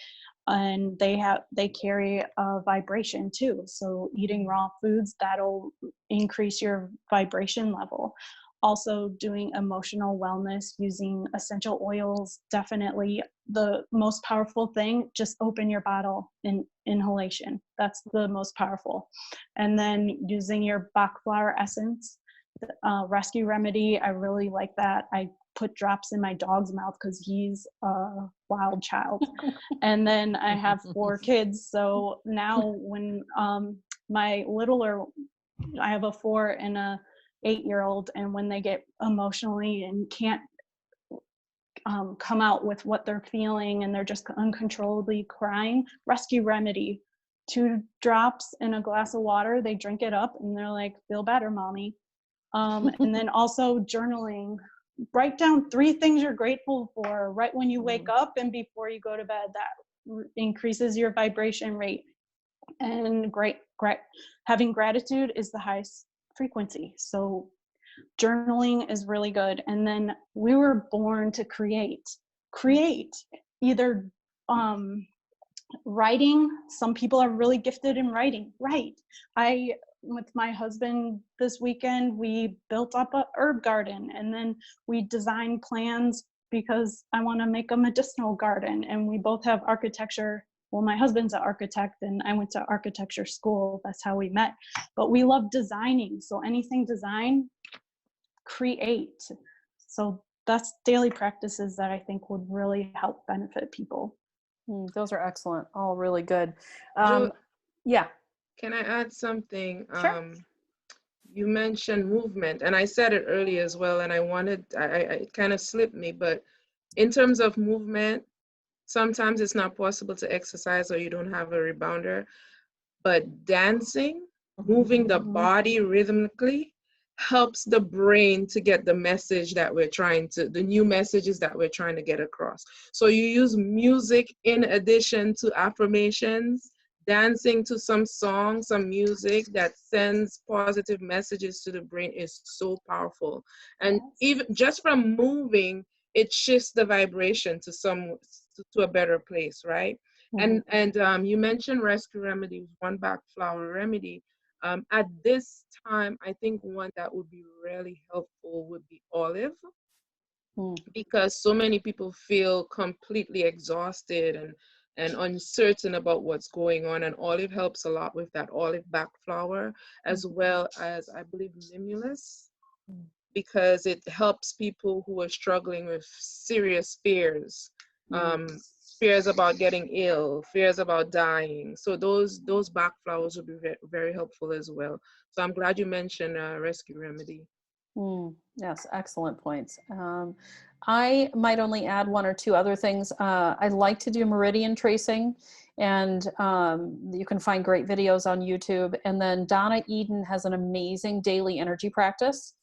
And they carry a vibration too. So eating raw foods, that'll increase your vibration level. Also doing emotional wellness, using essential oils, definitely the most powerful thing. Just open your bottle in inhalation. That's the most powerful. And then using your Bach flower essence, rescue remedy. I really like that. I put drops in my dog's mouth because he's a wild child. And then I have 4 kids. So now when my littler, I have a 4 and a 8-year-old, and when they get emotionally and can't come out with what they're feeling and they're just uncontrollably crying, Rescue Remedy, 2 drops in a glass of water, they drink it up and they're like, feel better, mommy. And then also journaling, write down 3 things you're grateful for right when you wake up and before you go to bed. That increases your vibration rate. And having gratitude is the highest frequency. So journaling is really good. And then we were born to create either writing. Some people are really gifted in writing. With my husband this weekend, we built up a herb garden, and then we designed plans because I want to make a medicinal garden. And we both have architecture. Well, my husband's an architect and I went to architecture school. That's how we met. But we love designing. So anything design, create. So that's daily practices that I think would really help benefit people. Those are excellent. All really good. Yeah. Can I add something? Sure. You mentioned movement, and I said it earlier as well, and it kind of slipped me, but in terms of movement, sometimes it's not possible to exercise or you don't have a rebounder, but dancing, moving the body rhythmically helps the brain to get the message that the new messages that we're trying to get across. So you use music in addition to affirmations, dancing to some song, some music that sends positive messages to the brain is so powerful. And even just from moving, it shifts the vibration to a better place, right? And you mentioned Rescue Remedy, one back flower remedy. At this time, I think one that would be really helpful would be olive, because so many people feel completely exhausted and uncertain about what's going on, and olive helps a lot with that, olive back flower, as well as I believe limulus, because it helps people who are struggling with serious fears. Fears about getting ill, fears about dying. So those back flowers would be very helpful as well. So I'm glad you mentioned Rescue Remedy. Yes, excellent points. I might only add 1 or 2 other things. I like to do meridian tracing, and you can find great videos on YouTube. And then Donna Eden has an amazing daily energy practice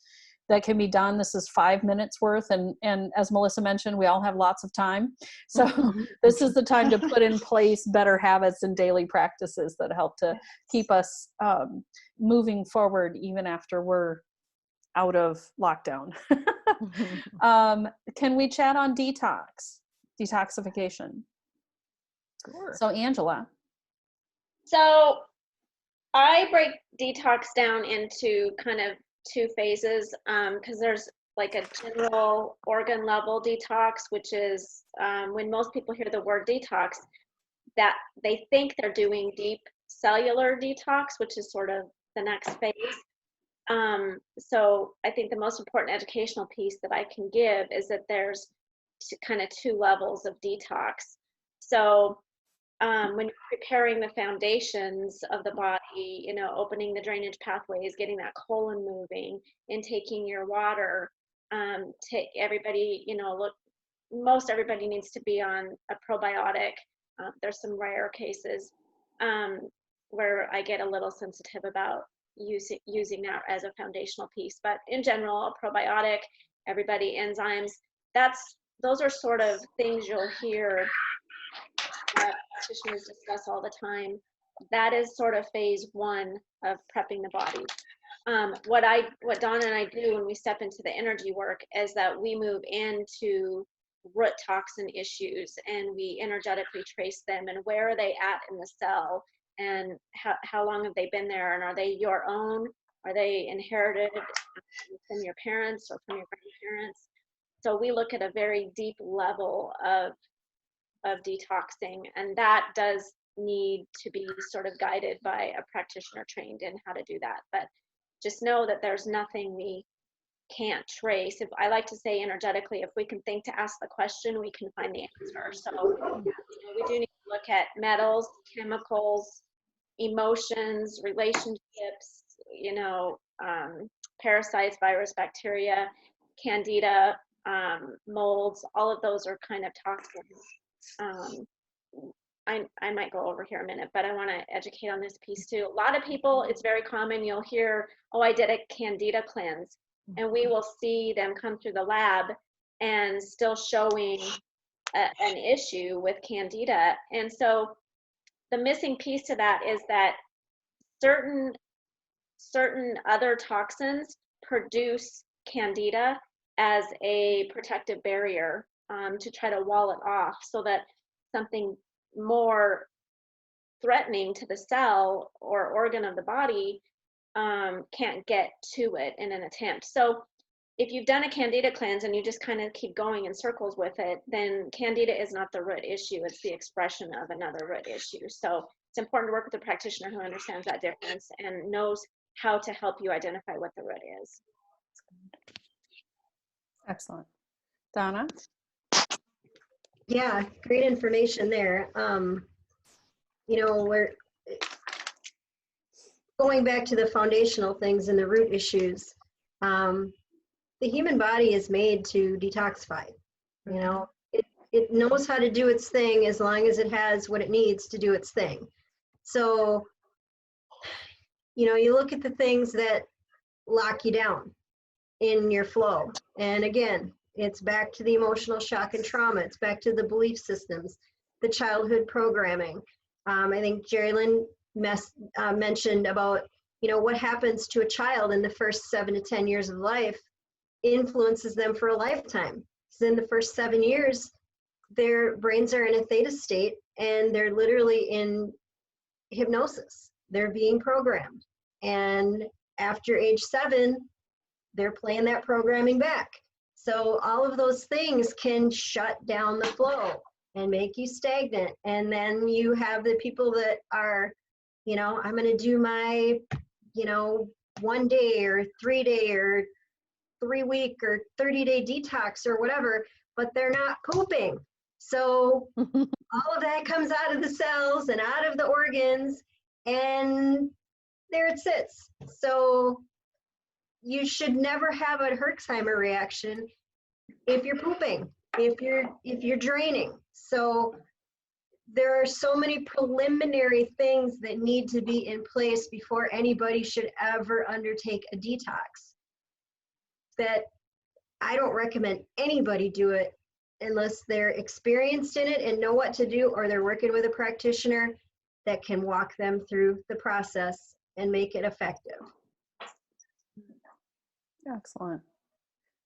that can be done. This is 5 minutes worth. And as Melissa mentioned, we all have lots of time. So this is the time to put in place better habits and daily practices that help to keep us moving forward even after we're out of lockdown. Can we chat on detoxification? Sure. So Angela. So I break detox down into kind of 2 phases, because there's like a general organ level detox, which is when most people hear the word detox, that they think they're doing deep cellular detox, which is sort of the next phase. So I think the most important educational piece that I can give is that there's kind of 2 levels of detox. So when you're preparing the foundations of the body, opening the drainage pathways, getting that colon moving, intaking your water, most everybody needs to be on a probiotic. There's some rare cases where I get a little sensitive about using that as a foundational piece, but in general, a probiotic, everybody, enzymes, those are sort of things you'll hear practitioners discuss all the time. That is sort of phase 1 of prepping the body. What Donna and I do when we step into the energy work is that we move into root toxin issues and we energetically trace them, and where are they at in the cell, and how long have they been there, and are they your own, are they inherited from your parents or from your grandparents. So we look at a very deep level of detoxing, and that does need to be sort of guided by a practitioner trained in how to do that. But just know that there's nothing we can't trace. If I like to say energetically, if we can think to ask the question, we can find the answer. So we do need to look at metals, chemicals, emotions, relationships, parasites, virus, bacteria, candida, molds, all of those are kind of toxins. I might go over here a minute, but I want to educate on this piece too. A lot of people, it's very common, you'll hear, oh, I did a Candida cleanse, and we will see them come through the lab and still showing an issue with Candida. And so the missing piece to that is that certain other toxins produce Candida as a protective barrier to try to wall it off, so that something more threatening to the cell or organ of the body can't get to it in an attempt. So if you've done a Candida cleanse and you just kind of keep going in circles with it, then Candida is not the root issue, it's the expression of another root issue. So it's important to work with a practitioner who understands that difference and knows how to help you identify what the root is. Excellent. Donna? Yeah, great information there. You know, we're going back to the foundational things and the root issues. The human body is made to detoxify. You know, it knows how to do its thing as long as it has what it needs to do its thing. So, you know, you look at the things that lock you down in your flow. And again, it's back to the emotional shock and trauma. It's back to the belief systems, the childhood programming. I think Jerry Lynn mentioned about, you know, what happens to a child in the first 7 to 10 years of life influences them for a lifetime. So in the first 7 years, their brains are in a theta state and they're literally in hypnosis. They're being programmed. And after age 7, they're playing that programming back. So all of those things can shut down the flow and make you stagnant. And then you have the people that are, you know, I'm going to do my, you know, 1 day or 3 day or 3 week or 30-day detox or whatever, but they're not pooping. So all of that comes out of the cells and out of the organs, and there it sits. So you should never have a Herxheimer reaction if you're pooping, if you're draining. So there are so many preliminary things that need to be in place before anybody should ever undertake a detox, that I don't recommend anybody do it unless they're experienced in it and know what to do, or they're working with a practitioner that can walk them through the process and make it effective. Excellent.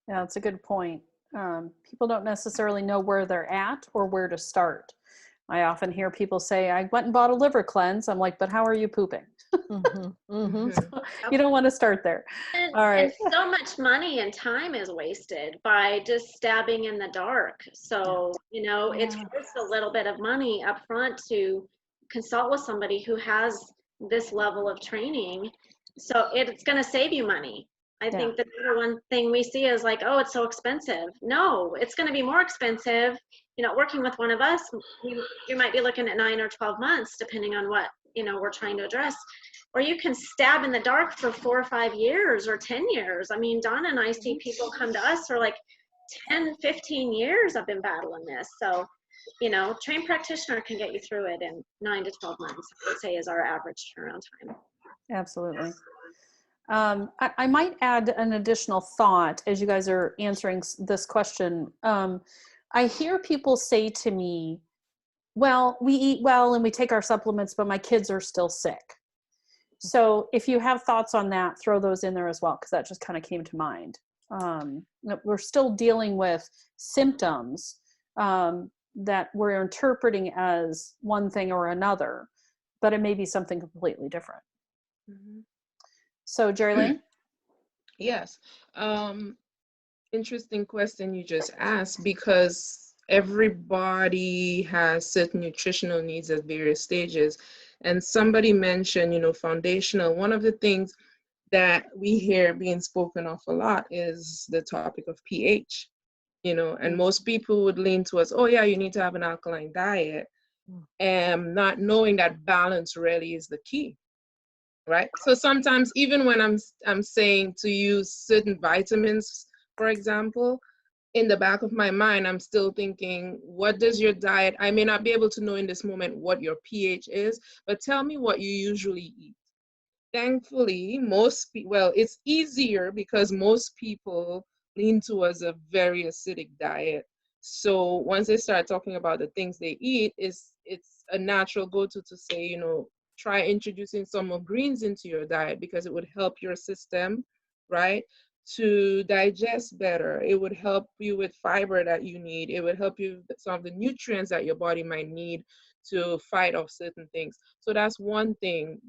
Yeah, it's a good point. People don't necessarily know where they're at or where to start. I often hear people say, I went and bought a liver cleanse. I'm like, but how are you pooping? You don't want to start there. All right. And so much money and time is wasted by just stabbing in the dark. So, you know, it's worth a little bit of money up front to consult with somebody who has this level of training. So it's going to save you money. I think the number one thing we see is like, oh, it's so expensive. No, it's going to be more expensive. You know, working with one of us, you might be looking at 9 or 12 months, depending on what, you know, we're trying to address. Or you can stab in the dark for 4 or 5 years or 10 years. I mean, Donna and I see people come to us for like 10, 15 years I've been battling this. So, you know, trained practitioner can get you through it in 9 to 12 months, I would say, is our average turnaround time. Absolutely. I might add an additional thought as you guys are answering this question. I hear people say to me, well, we eat well and we take our supplements, but my kids are still sick. So if you have thoughts on that, throw those in there as well, because that just kind of came to mind. We're still dealing with symptoms that we're interpreting as one thing or another, but it may be something completely different. So Jerry Lynn? Yes. Interesting question you just asked, because everybody has certain nutritional needs at various stages. And somebody mentioned, you know, foundational. One of the things that we hear being spoken of a lot is the topic of pH, you know, and most people would lean towards, oh yeah, you need to have an alkaline diet, and not knowing that balance really is the key. Right. So sometimes even when I'm saying to use certain vitamins, for example, in the back of my mind, I'm still thinking, what does your diet, I may not be able to know in this moment what your pH is, but tell me what you usually eat. Thankfully, well, it's easier because most people lean towards a very acidic diet. So once they start talking about the things they eat, it's a natural go-to to say, you know, try introducing some more greens into your diet because it would help your system, right, to digest better. It would help you with fiber that you need. It would help you with some of the nutrients that your body might need to fight off certain things. So that's one thing,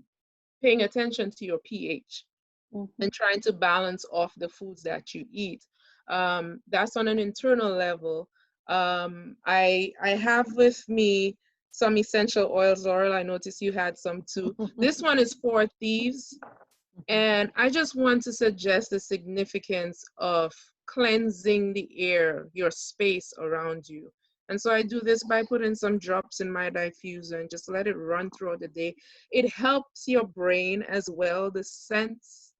paying attention to your pH and trying to balance off the foods that you eat. That's on an internal level. I have with me some essential oils, Laurel. I noticed you had some too. This one is for thieves. And I just want to suggest the significance of cleansing the air, your space around you. And so I do this by putting some drops in my diffuser and just let it run throughout the day. It helps your brain as well, the sense.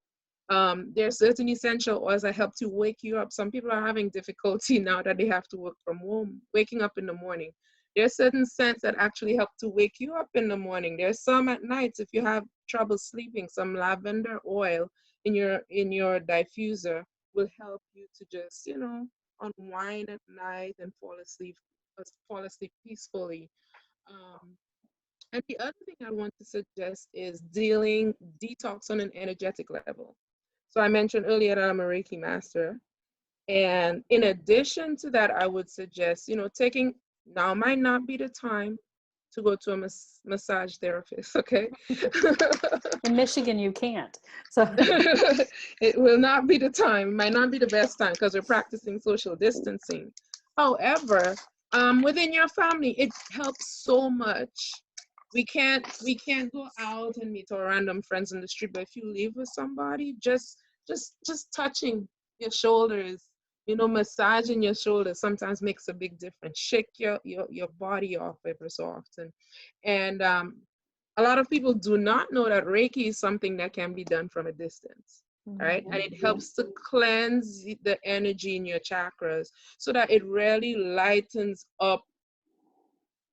There are certain essential oils that help to wake you up. Some people are having difficulty now that they have to work from home, waking up in the morning. There are certain scents that actually help to wake you up in the morning. There's some at nights if you have trouble sleeping. Some lavender oil in your diffuser will help you to just, you know, unwind at night and fall asleep peacefully. And the other thing I want to suggest is dealing detox on an energetic level. So I mentioned earlier that I'm a Reiki master. And in addition to that, I would suggest, you know, now might not be the time to go to a massage therapist, okay? In Michigan, you can't. So It will not be the time, it might not be the best time because we're practicing social distancing. However, within your family, it helps so much. We can't go out and meet our random friends on the street, but if you live with somebody, just touching your shoulders, you know, massaging your shoulders sometimes makes a big difference. Shake your body off every so often. And a lot of people do not know that Reiki is something that can be done from a distance, right? And it helps to cleanse the energy in your chakras so that it really lightens up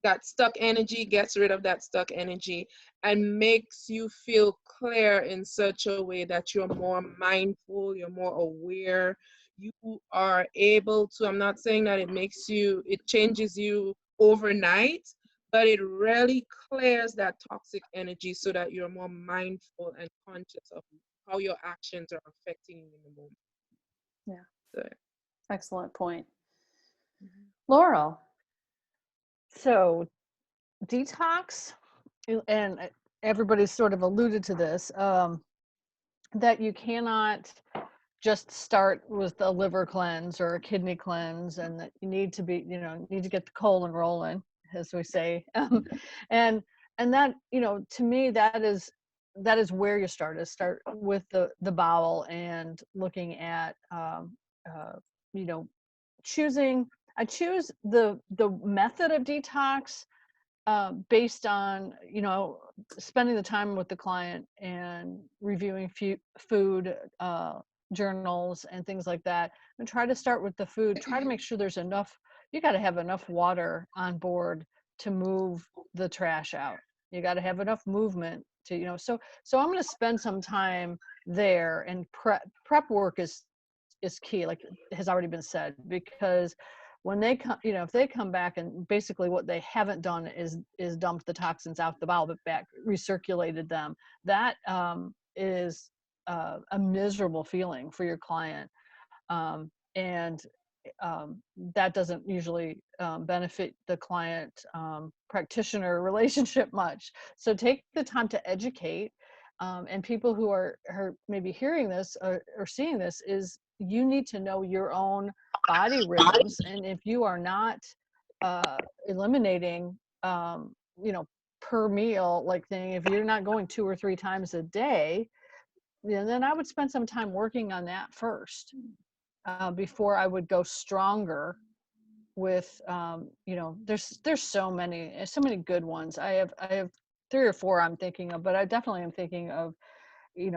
that stuck energy, gets rid of that stuck energy, and makes you feel clear in such a way that you're more mindful, you're more aware, you are able to, I'm not saying that it changes you overnight, but it really clears that toxic energy so that you're more mindful and conscious of how your actions are affecting you in the moment. Yeah. So. Excellent point. Laurel. So detox, and everybody's sort of alluded to this, that you cannot just start with a liver cleanse or a kidney cleanse, and that you need to get the colon rolling, as we say. And that, you know, to me, that is where you start with the bowel and looking at, you know, I choose the method of detox based on, you know, spending the time with the client and reviewing food journals and things like that, and try to start with the food. Try to make sure there's enough. You got to have enough water on board to move the trash out. You got to have enough movement to, you know. So I'm going to spend some time there, and prep work is key, like has already been said, because when they come, you know, if they come back and basically what they haven't done is dumped the toxins out the bowel, but back recirculated them, that is a miserable feeling for your client, and that doesn't usually benefit the client practitioner relationship much. So take the time to educate, and people who are maybe hearing this or seeing this, is you need to know your own body rhythms. And if you are not eliminating, you know, per meal like thing, if you're not going 2 or 3 times a day, then I would spend some time working on that first before I would go stronger with, you know, there's so many good ones. I have 3 or 4 I'm thinking of, but I definitely am thinking of,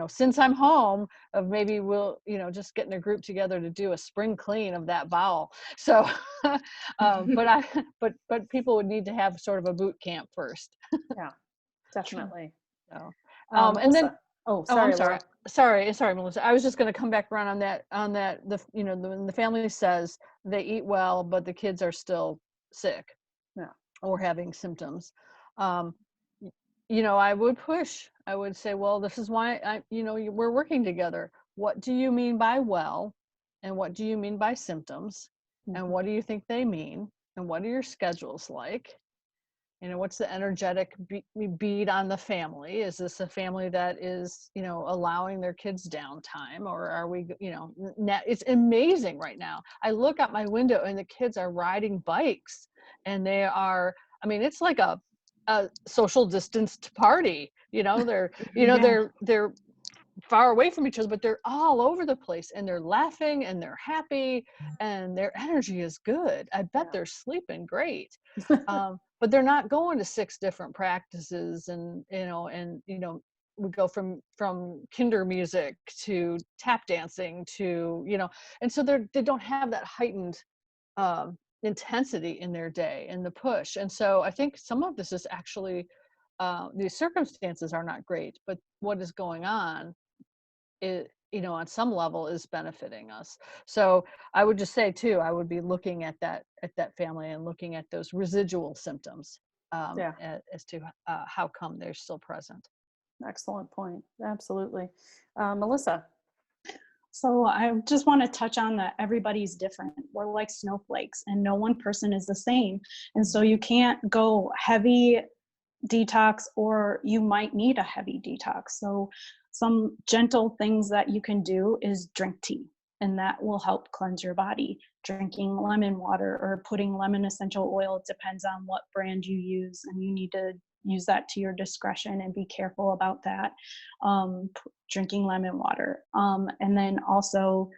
since I'm home, of maybe we'll, just getting a group together to do a spring clean of that bowel. So, but people would need to have sort of a boot camp first. Yeah, definitely. So, Um, and then, oh, oh, sorry, I'm sorry. Laura. Sorry, Melissa. I was just going to come back around on that, when the family says they eat well, but the kids are still sick. Yeah. Or having symptoms. I would push. I would say, well, this is why we're working together. What do you mean by well? And what do you mean by symptoms? And what do you think they mean? And what are your schedules like? What's the energetic beat on the family? Is this a family that is, allowing their kids downtime, or are we, it's amazing right now. I look out my window and the kids are riding bikes, and they are, it's like a social distanced party. They're, they're far away from each other, but they're all over the place, and they're laughing and they're happy and their energy is good. I bet they're sleeping great. But they're not going to 6 different practices, and we go from kinder music to tap dancing to, and so they don't have that heightened intensity in their day and the push. And so I think some of this is actually these circumstances are not great, but what is going on, it, on some level, is benefiting us. So I would just say too, I would be looking at that family and looking at those residual symptoms as to how come they're still present. Excellent point. Absolutely. Melissa. So I just want to touch on that everybody's different. We're like snowflakes, and no one person is the same. And so you can't go heavy detox, or you might need a heavy detox. So some gentle things that you can do is drink tea, and that will help cleanse your body. Drinking lemon water or putting lemon essential oil, it depends on what brand you use, and you need to use that to your discretion and be careful about that. Drinking lemon water. And then also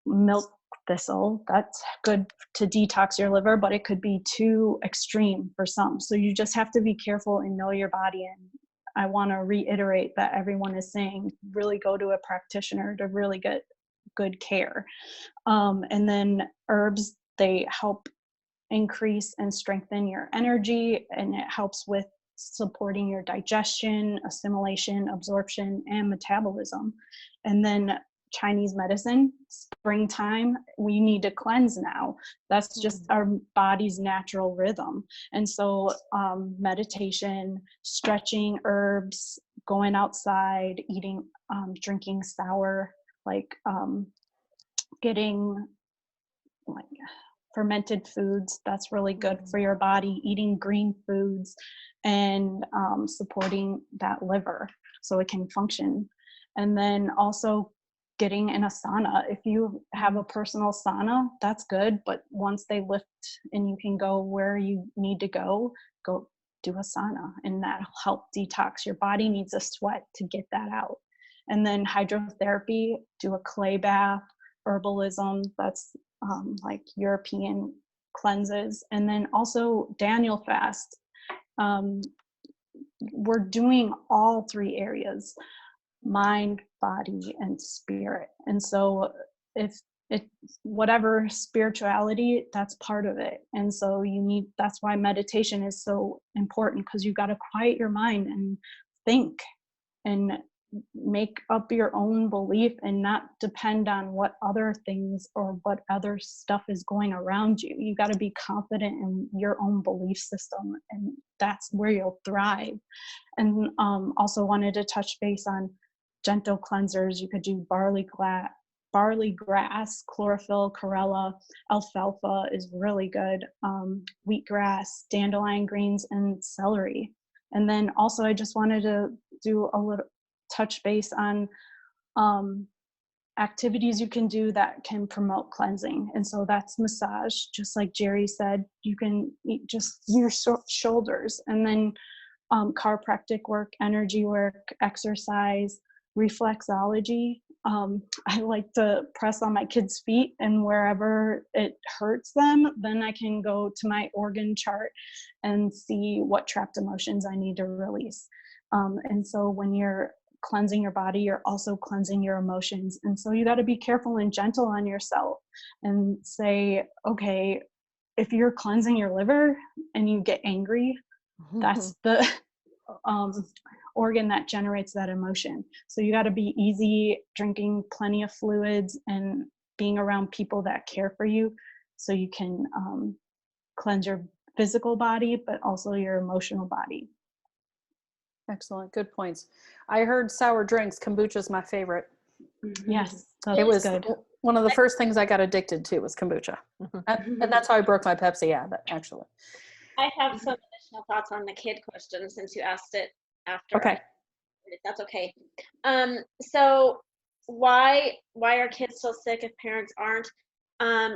milk thistle, that's good to detox your liver, but it could be too extreme for some. So you just have to be careful and know your body. And I want to reiterate that everyone is saying, really go to a practitioner to really get good care. And then herbs, they help increase and strengthen your energy, and it helps with supporting your digestion, assimilation, absorption, and metabolism. And then Chinese medicine, springtime, we need to cleanse now. That's just our body's natural rhythm. And so meditation, stretching, herbs, going outside, eating, drinking sour, like getting like fermented foods, that's really good for your body, eating green foods, and supporting that liver so it can function. And then also getting in a sauna. If you have a personal sauna, that's good, but once they lift and you can go where you need to go do a sauna, and that'll help detox. Your body needs a sweat to get that out. And then hydrotherapy, do a clay bath, herbalism, that's like European cleanses. And then also Daniel fast. We're doing all 3 areas: mind, body, and spirit. And so if whatever spirituality, that's part of it. And so that's why meditation is so important, because you got to quiet your mind and think and make up your own belief and not depend on what other things or what other stuff is going around you. You got to be confident in your own belief system, and that's where you'll thrive. And also wanted to touch base on gentle cleansers. You could do barley grass, chlorophyll, chlorella, alfalfa is really good, wheatgrass, dandelion greens, and celery. And then also I just wanted to do a little touch base on activities you can do that can promote cleansing. And so that's massage, just like Jerry said. You can just your shoulders, and then chiropractic work, energy work, exercise, reflexology. I like to press on my kids' feet, and wherever it hurts them, then I can go to my organ chart and see what trapped emotions I need to release. And so when you're cleansing your body, you're also cleansing your emotions. And so you got to be careful and gentle on yourself and say, okay, if you're cleansing your liver and you get angry, that's the organ that generates that emotion. So you got to be easy, drinking plenty of fluids and being around people that care for you so you can cleanse your physical body, but also your emotional body. Excellent. Good points. I heard sour drinks. Kombucha is my favorite. Yes, that's It was good. one of the first things I got addicted to was kombucha. And that's how I broke my Pepsi habit, actually. I have some additional thoughts on the kid question since you asked it after. Okay. If that's okay. So why are kids still sick if parents aren't?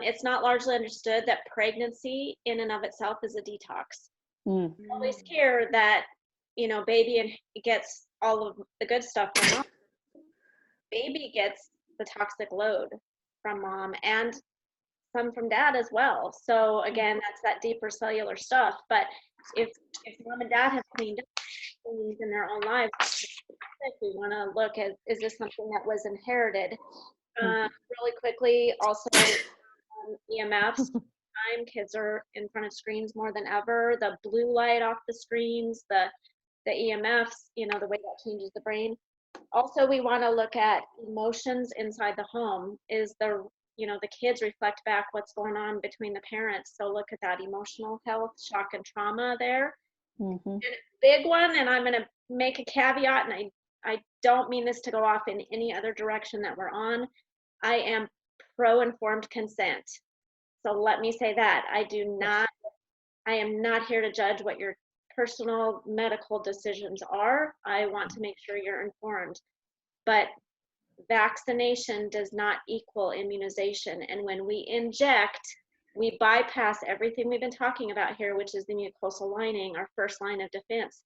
It's not largely understood that pregnancy in and of itself is a detox. Mm. We always hear that, baby and gets all of the good stuff from mom. Baby gets the toxic load from mom and some from dad as well. So again, that's that deeper cellular stuff. But if mom and dad have cleaned up things in their own lives, we want to look at, is this something that was inherited? Really quickly, also EMFs. Kids are in front of screens more than ever. The blue light off the screens, the EMFs, the way that changes the brain. Also, we want to look at emotions inside the home. Is the kids reflect back what's going on between the parents. So look at that emotional health, shock and trauma there. Mm-hmm. And a big one, and I'm going to make a caveat, and I don't mean this to go off in any other direction that we're on. I am pro-informed consent. So let me say that. I am not here to judge what your personal medical decisions are. I want to make sure you're informed. But vaccination does not equal immunization. And when we inject, we bypass everything we've been talking about here, which is the mucosal lining, our first line of defense.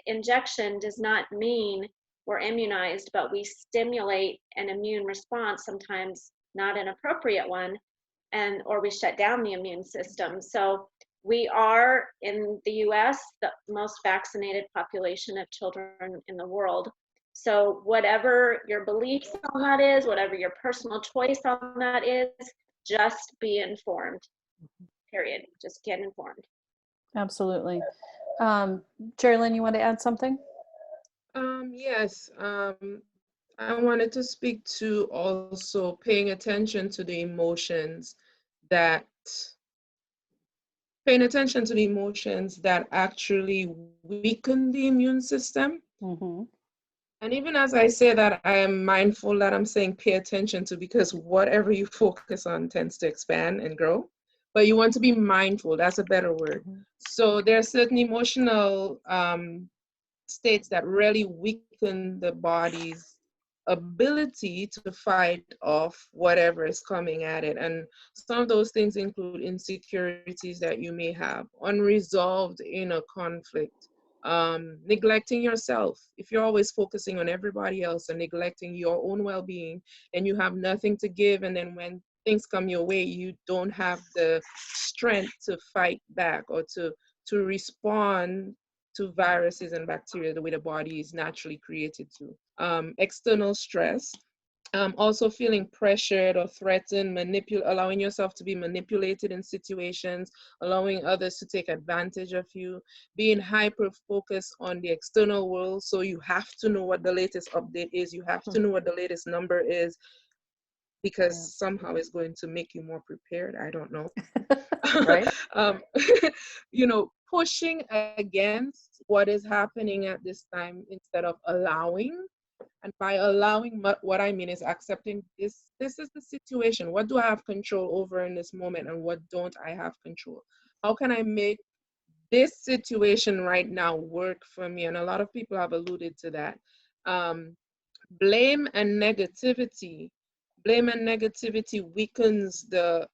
Injection does not mean we're immunized, but we stimulate an immune response, sometimes not an appropriate one, or we shut down the immune system. So we are, in the US, the most vaccinated population of children in the world. So whatever your beliefs on that is, whatever your personal choice on that is, just be informed, period. Just get informed. Absolutely. Jerry Lynn, you want to add something? Yes. I wanted to speak to also paying attention to the emotions that actually weaken the immune system. Mm-hmm. And even as I say that, I am mindful that I'm saying pay attention to, because whatever you focus on tends to expand and grow. But you want to be mindful, that's a better word. Mm-hmm. So there are certain emotional states that really weaken the body's ability to fight off whatever is coming at it. And some of those things include insecurities that you may have, unresolved inner conflict, neglecting yourself. If you're always focusing on everybody else and neglecting your own well-being, and you have nothing to give, and then when things come your way, you don't have the strength to fight back or to respond to viruses and bacteria the way the body is naturally created to. External stress, also feeling pressured or threatened, allowing yourself to be manipulated in situations, allowing others to take advantage of you, being hyper-focused on the external world, so you have to know what the latest update is, you have to know what the latest number is, because somehow it's going to make you more prepared. I don't know. Right. Pushing against what is happening at this time instead of allowing. And by allowing, what I mean is accepting this is the situation. What do I have control over in this moment, and what don't I have control? How can I make this situation right now work for me? And a lot of people have alluded to that. Blame and negativity weakens the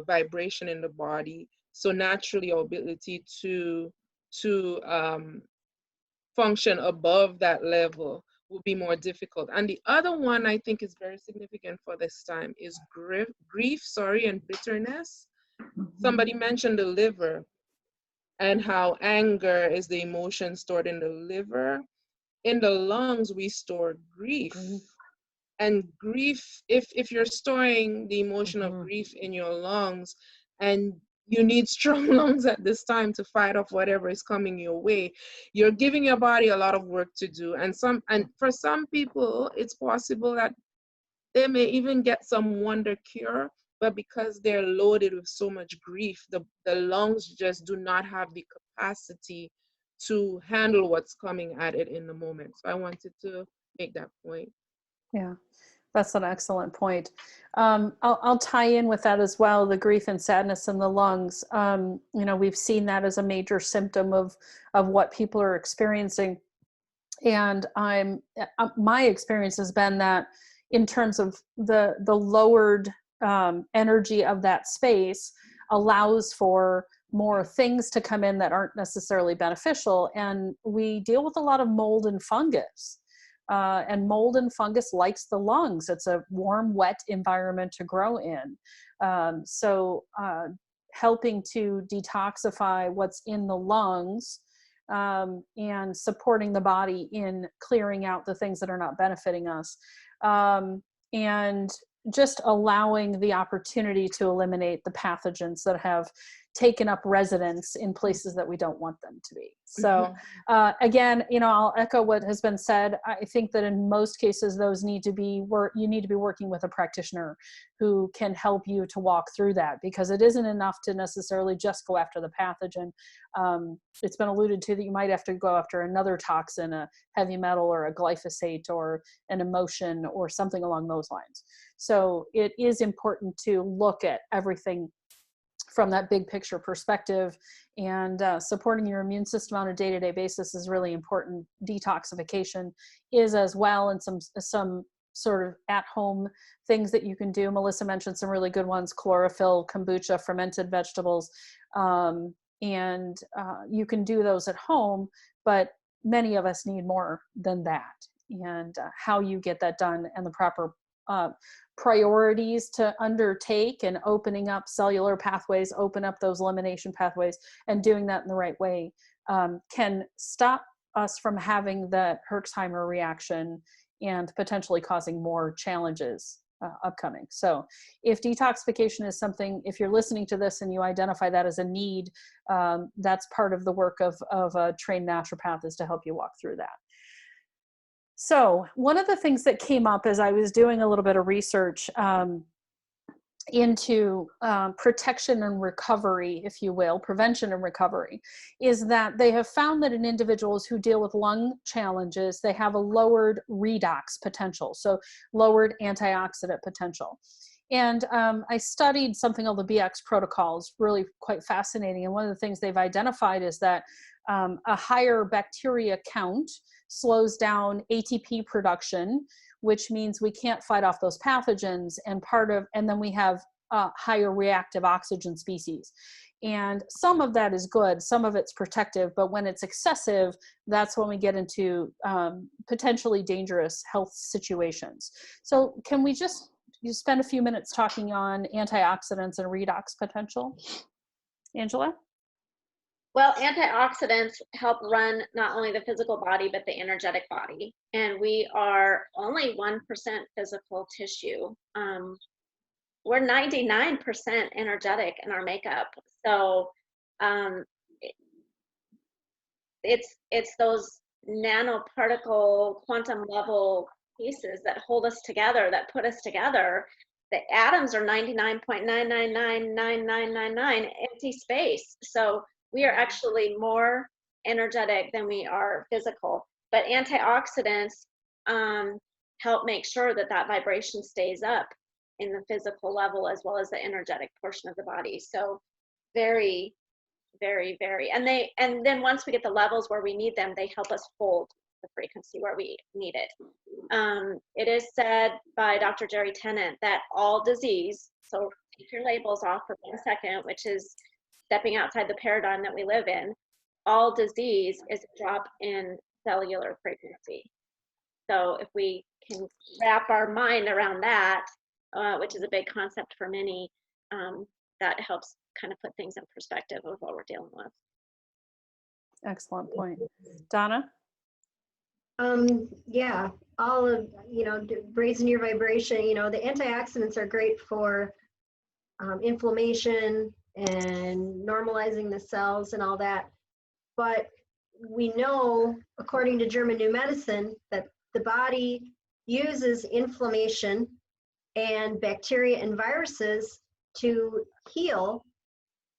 vibration in the body. So naturally, our ability to function above that level will be more difficult. And the other one I think is very significant for this time is grief, and bitterness. Somebody mentioned the liver and how anger is the emotion stored in the liver. in the lungs, we store grief. And grief, if you're storing the emotion of grief in your lungs, and you need strong lungs at this time to fight off whatever is coming your way, you're giving your body a lot of work to do. And for some people, it's possible that they may even get some wonder cure, but because they're loaded with so much grief, the lungs just do not have the capacity to handle what's coming at it in the moment. So I wanted to make that point. Yeah, that's an excellent point. I'll tie in with that as well, the grief and sadness in the lungs. We've seen that as a major symptom of what people are experiencing. And my experience has been that in terms of the lowered energy of that space allows for more things to come in that aren't necessarily beneficial. And we deal with a lot of mold and fungus. And mold and fungus likes the lungs. It's a warm, wet environment to grow in. So helping to detoxify what's in the lungs and supporting the body in clearing out the things that are not benefiting us. And just allowing the opportunity to eliminate the pathogens that have taken up residence in places that we don't want them to be. So again, I'll echo what has been said. I think that in most cases, those need to be you need to be working with a practitioner who can help you to walk through that, because it isn't enough to necessarily just go after the pathogen. It's been alluded to that you might have to go after another toxin, a heavy metal or a glyphosate or an emotion or something along those lines. So it is important to look at everything from that big picture perspective, and supporting your immune system on a day-to-day basis is really important. Detoxification is as well, and some sort of at-home things that you can do. Melissa mentioned some really good ones: chlorophyll, kombucha, fermented vegetables, and you can do those at home, but many of us need more than that. And how you get that done and the proper priorities to undertake, and opening up cellular pathways, open up those elimination pathways, and doing that in the right way can stop us from having that Herxheimer reaction and potentially causing more challenges upcoming. So if detoxification is something, if you're listening to this and you identify that as a need, that's part of the work of a trained naturopath, is to help you walk through that. So one of the things that came up as I was doing a little bit of research into protection and recovery, if you will, prevention and recovery, is that they have found that in individuals who deal with lung challenges, they have a lowered redox potential, so lowered antioxidant potential. And I studied something called the BX protocols, really quite fascinating. And one of the things they've identified is that a higher bacteria count slows down ATP production, which means we can't fight off those pathogens. And then we have higher reactive oxygen species. And some of that is good, some of it's protective, but when it's excessive, that's when we get into potentially dangerous health situations. So can we just spend a few minutes talking on antioxidants and redox potential? Angela? Well, antioxidants help run not only the physical body, but the energetic body. And we are only 1% physical tissue. We're 99% energetic in our makeup. So it's those nanoparticle quantum level pieces that hold us together, that put us together. The atoms are 99.9999999 empty space. So we are actually more energetic than we are physical. But antioxidants help make sure that that vibration stays up in the physical level as well as the energetic portion of the body. So very, very, very. And then once we get the levels where we need them, they help us hold the frequency where we need it. It is said by Dr. Jerry Tennant that all disease, so take your labels off for 1 second, which is stepping outside the paradigm that we live in, all disease is a drop in cellular frequency. So if we can wrap our mind around that, which is a big concept for many, that helps kind of put things in perspective of what we're dealing with. Excellent point. Donna? Yeah, all of, raising your vibration, the antioxidants are great for inflammation and normalizing the cells and all that. But we know, according to German New Medicine, that the body uses inflammation and bacteria and viruses to heal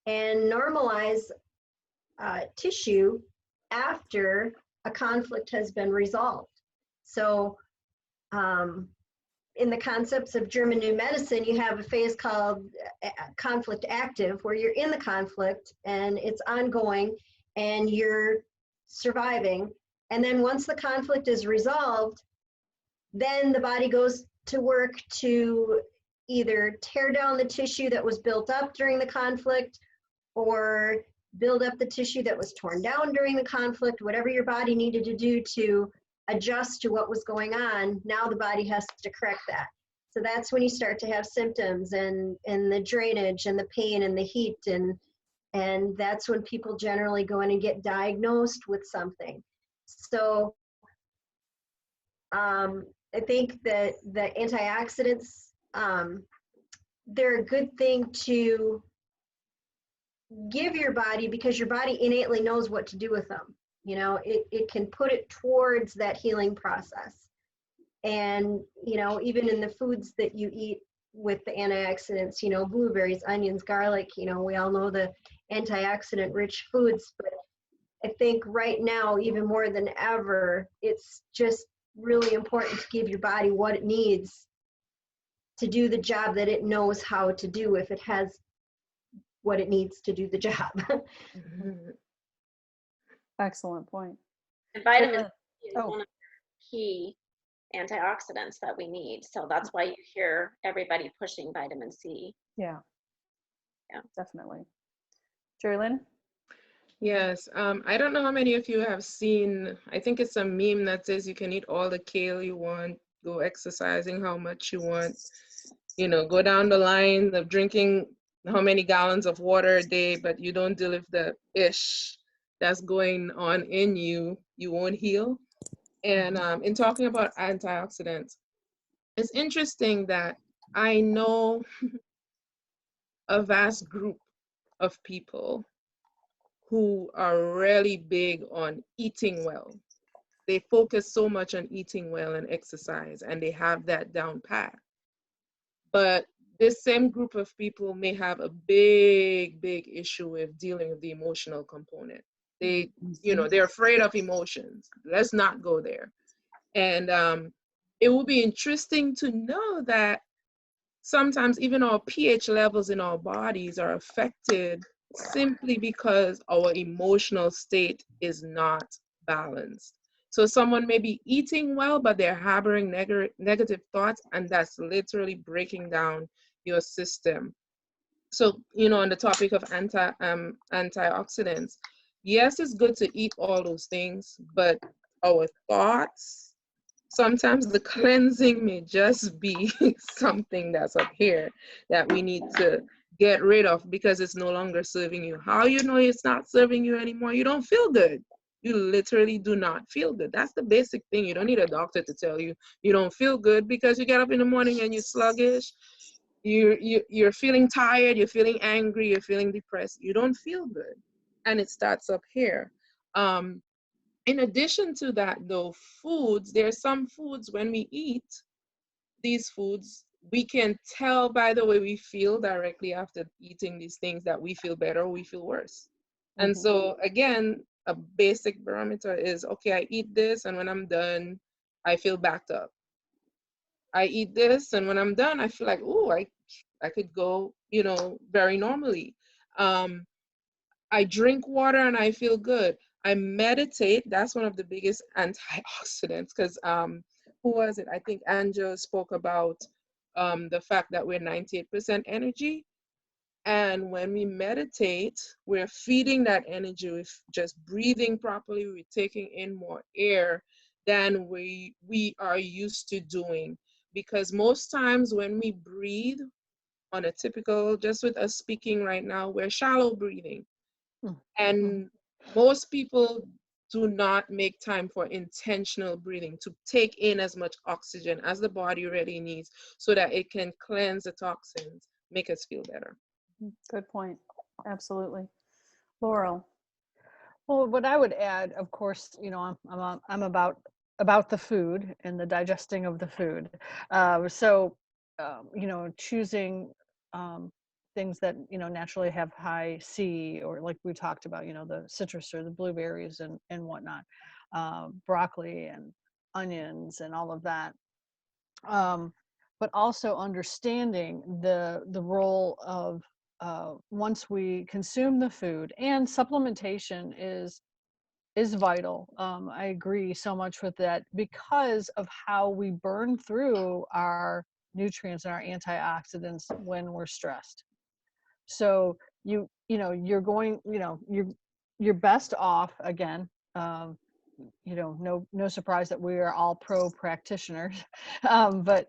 and normalize tissue after a conflict has been resolved. So in the concepts of German New Medicine, you have a phase called conflict active, where you're in the conflict and it's ongoing and you're surviving. And then once the conflict is resolved, then the body goes to work to either tear down the tissue that was built up during the conflict or build up the tissue that was torn down during the conflict. Whatever your body needed to do to adjust to what was going on, now the body has to correct that. So that's when you start to have symptoms and the drainage and the pain and the heat, and that's when people generally go in and get diagnosed with something. So I think that the antioxidants, they're a good thing to give your body, because your body innately knows what to do with them. It can put it towards that healing process. And, even in the foods that you eat with the antioxidants, blueberries, onions, garlic, we all know the antioxidant rich foods, but I think right now, even more than ever, it's just really important to give your body what it needs to do the job that it knows how to do, if it has what it needs to do the job. Excellent point. And vitamin C is Oh. one of the key antioxidants that we need. So that's why you hear everybody pushing vitamin C. Yeah. Yeah. Definitely. Jerry Lynn? Yes, I don't know how many of you have seen, I think it's a meme that says you can eat all the kale you want, go exercising how much you want, go down the line of drinking how many gallons of water a day, but you don't deal with the ish that's going on in you, you won't heal. And in talking about antioxidants, it's interesting that I know a vast group of people who are really big on eating well. They focus so much on eating well and exercise, and they have that down pat. But this same group of people may have a big issue with dealing with the emotional component. They're afraid of emotions. Let's not go there. And it will be interesting to know that sometimes even our pH levels in our bodies are affected simply because our emotional state is not balanced. So someone may be eating well, but they're harboring negative thoughts, and that's literally breaking down your system. So, on the topic of antioxidants, yes, it's good to eat all those things, but our thoughts, sometimes the cleansing may just be something that's up here that we need to get rid of because it's no longer serving you. How you know it's not serving you anymore? You don't feel good. You literally do not feel good. That's the basic thing. You don't need a doctor to tell you you don't feel good because you get up in the morning and you're sluggish. You're feeling tired. You're feeling angry. You're feeling depressed. You don't feel good, and it starts up here. In addition to that, though, foods, there are some foods when we eat these foods, we can tell by the way we feel directly after eating these things that we feel better or we feel worse. And so, again, a basic barometer is, okay, I eat this, and when I'm done, I feel backed up. I eat this, and when I'm done, I feel like, oh, I could go, very normally. I drink water and I feel good. I meditate. That's one of the biggest antioxidants because who was it? I think Angela spoke about the fact that we're 98% energy. And when we meditate, we're feeding that energy with just breathing properly. We're taking in more air than we are used to doing. Because most times when we breathe on a typical, just with us speaking right now, we're shallow breathing. And most people do not make time for intentional breathing to take in as much oxygen as the body really needs so that it can cleanse the toxins, make us feel better. Good point. Absolutely. Laurel. Well, what I would add, of course, I'm about the food and the digesting of the food. Choosing things that naturally have high C, or like we talked about, the citrus or the blueberries and whatnot, broccoli and onions and all of that. But also understanding the role of once we consume the food, and supplementation is vital. I agree so much with that because of how we burn through our nutrients and our antioxidants when we're stressed. So you're best off again. No surprise that we are all pro practitioners, but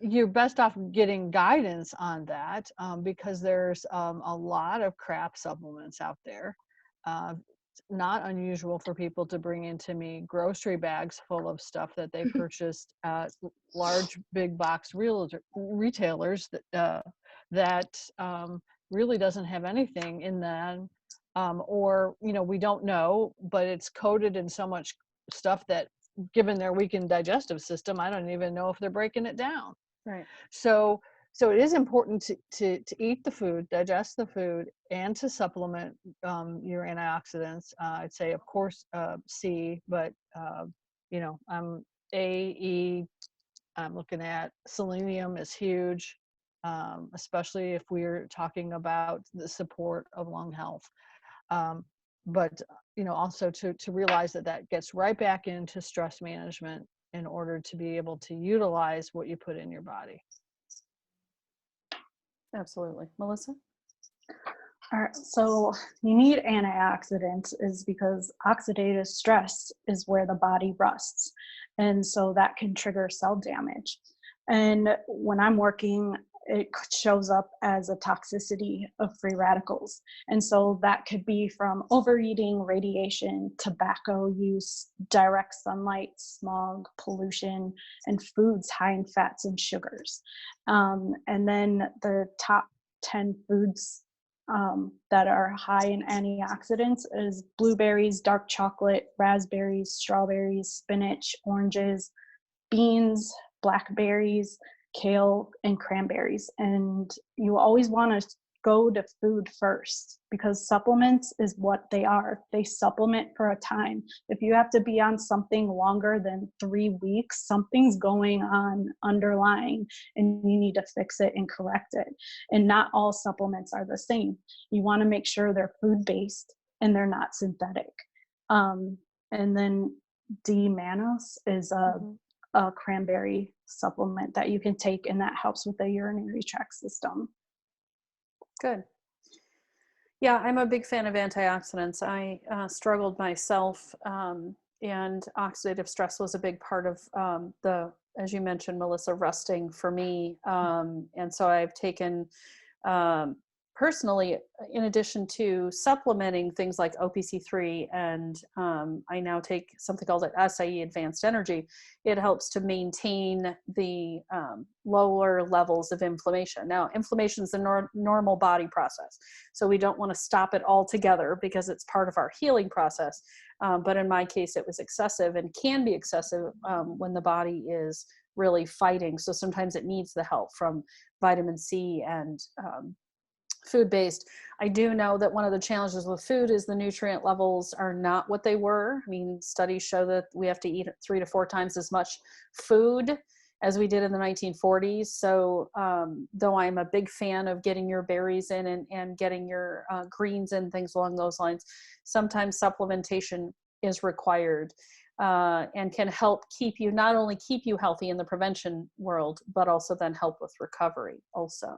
you're best off getting guidance on that, because there's a lot of crap supplements out there. It's not unusual for people to bring into me grocery bags full of stuff that they purchased at large big box retailers that really doesn't have anything in them. Or we don't know, but it's coated in so much stuff that, given their weakened digestive system, I don't even know if they're breaking it down. Right. So it is important to eat the food, digest the food, and to supplement your antioxidants. I'd say, of course, C, but I'm A, E. I'm looking at selenium is huge, especially if we're talking about the support of lung health. But also to realize that gets right back into stress management in order to be able to utilize what you put in your body. Absolutely. Melissa? All right, so you need antioxidants is because oxidative stress is where the body rusts. And so that can trigger cell damage. And when I'm working, it shows up as a toxicity of free radicals. And so that could be from overeating, radiation, tobacco use, direct sunlight, smog, pollution, and foods high in fats and sugars. And then the top 10 foods that are high in antioxidants is blueberries, dark chocolate, raspberries, strawberries, spinach, oranges, beans, blackberries, kale, and cranberries. And you always want to go to food first, because supplements is what they are. They supplement for a time. If you have to be on something longer than 3 weeks, something's going on underlying, and you need to fix it and correct it. And not all supplements are the same. You want to make sure they're food-based and they're not synthetic. And then D-mannose is a cranberry supplement that you can take, and that helps with the urinary tract system. Good. Yeah, I'm a big fan of antioxidants. I struggled myself, and oxidative stress was a big part of as you mentioned, Melissa, rusting for me. And so I've taken, personally, in addition to supplementing things like OPC3, and I now take something called Acai Advanced Energy. It helps to maintain the lower levels of inflammation. Now, inflammation is a normal body process, so we don't want to stop it altogether because it's part of our healing process. But in my case, it was excessive, and can be excessive when the body is really fighting. So sometimes it needs the help from vitamin C and food-based. I do know that one of the challenges with food is the nutrient levels are not what they were. I mean, studies show that we have to eat 3 to 4 times as much food as we did in the 1940s. So though I'm a big fan of getting your berries in and getting your greens and things along those lines, sometimes supplementation is required, and can help not only keep you healthy in the prevention world, but also then help with recovery also.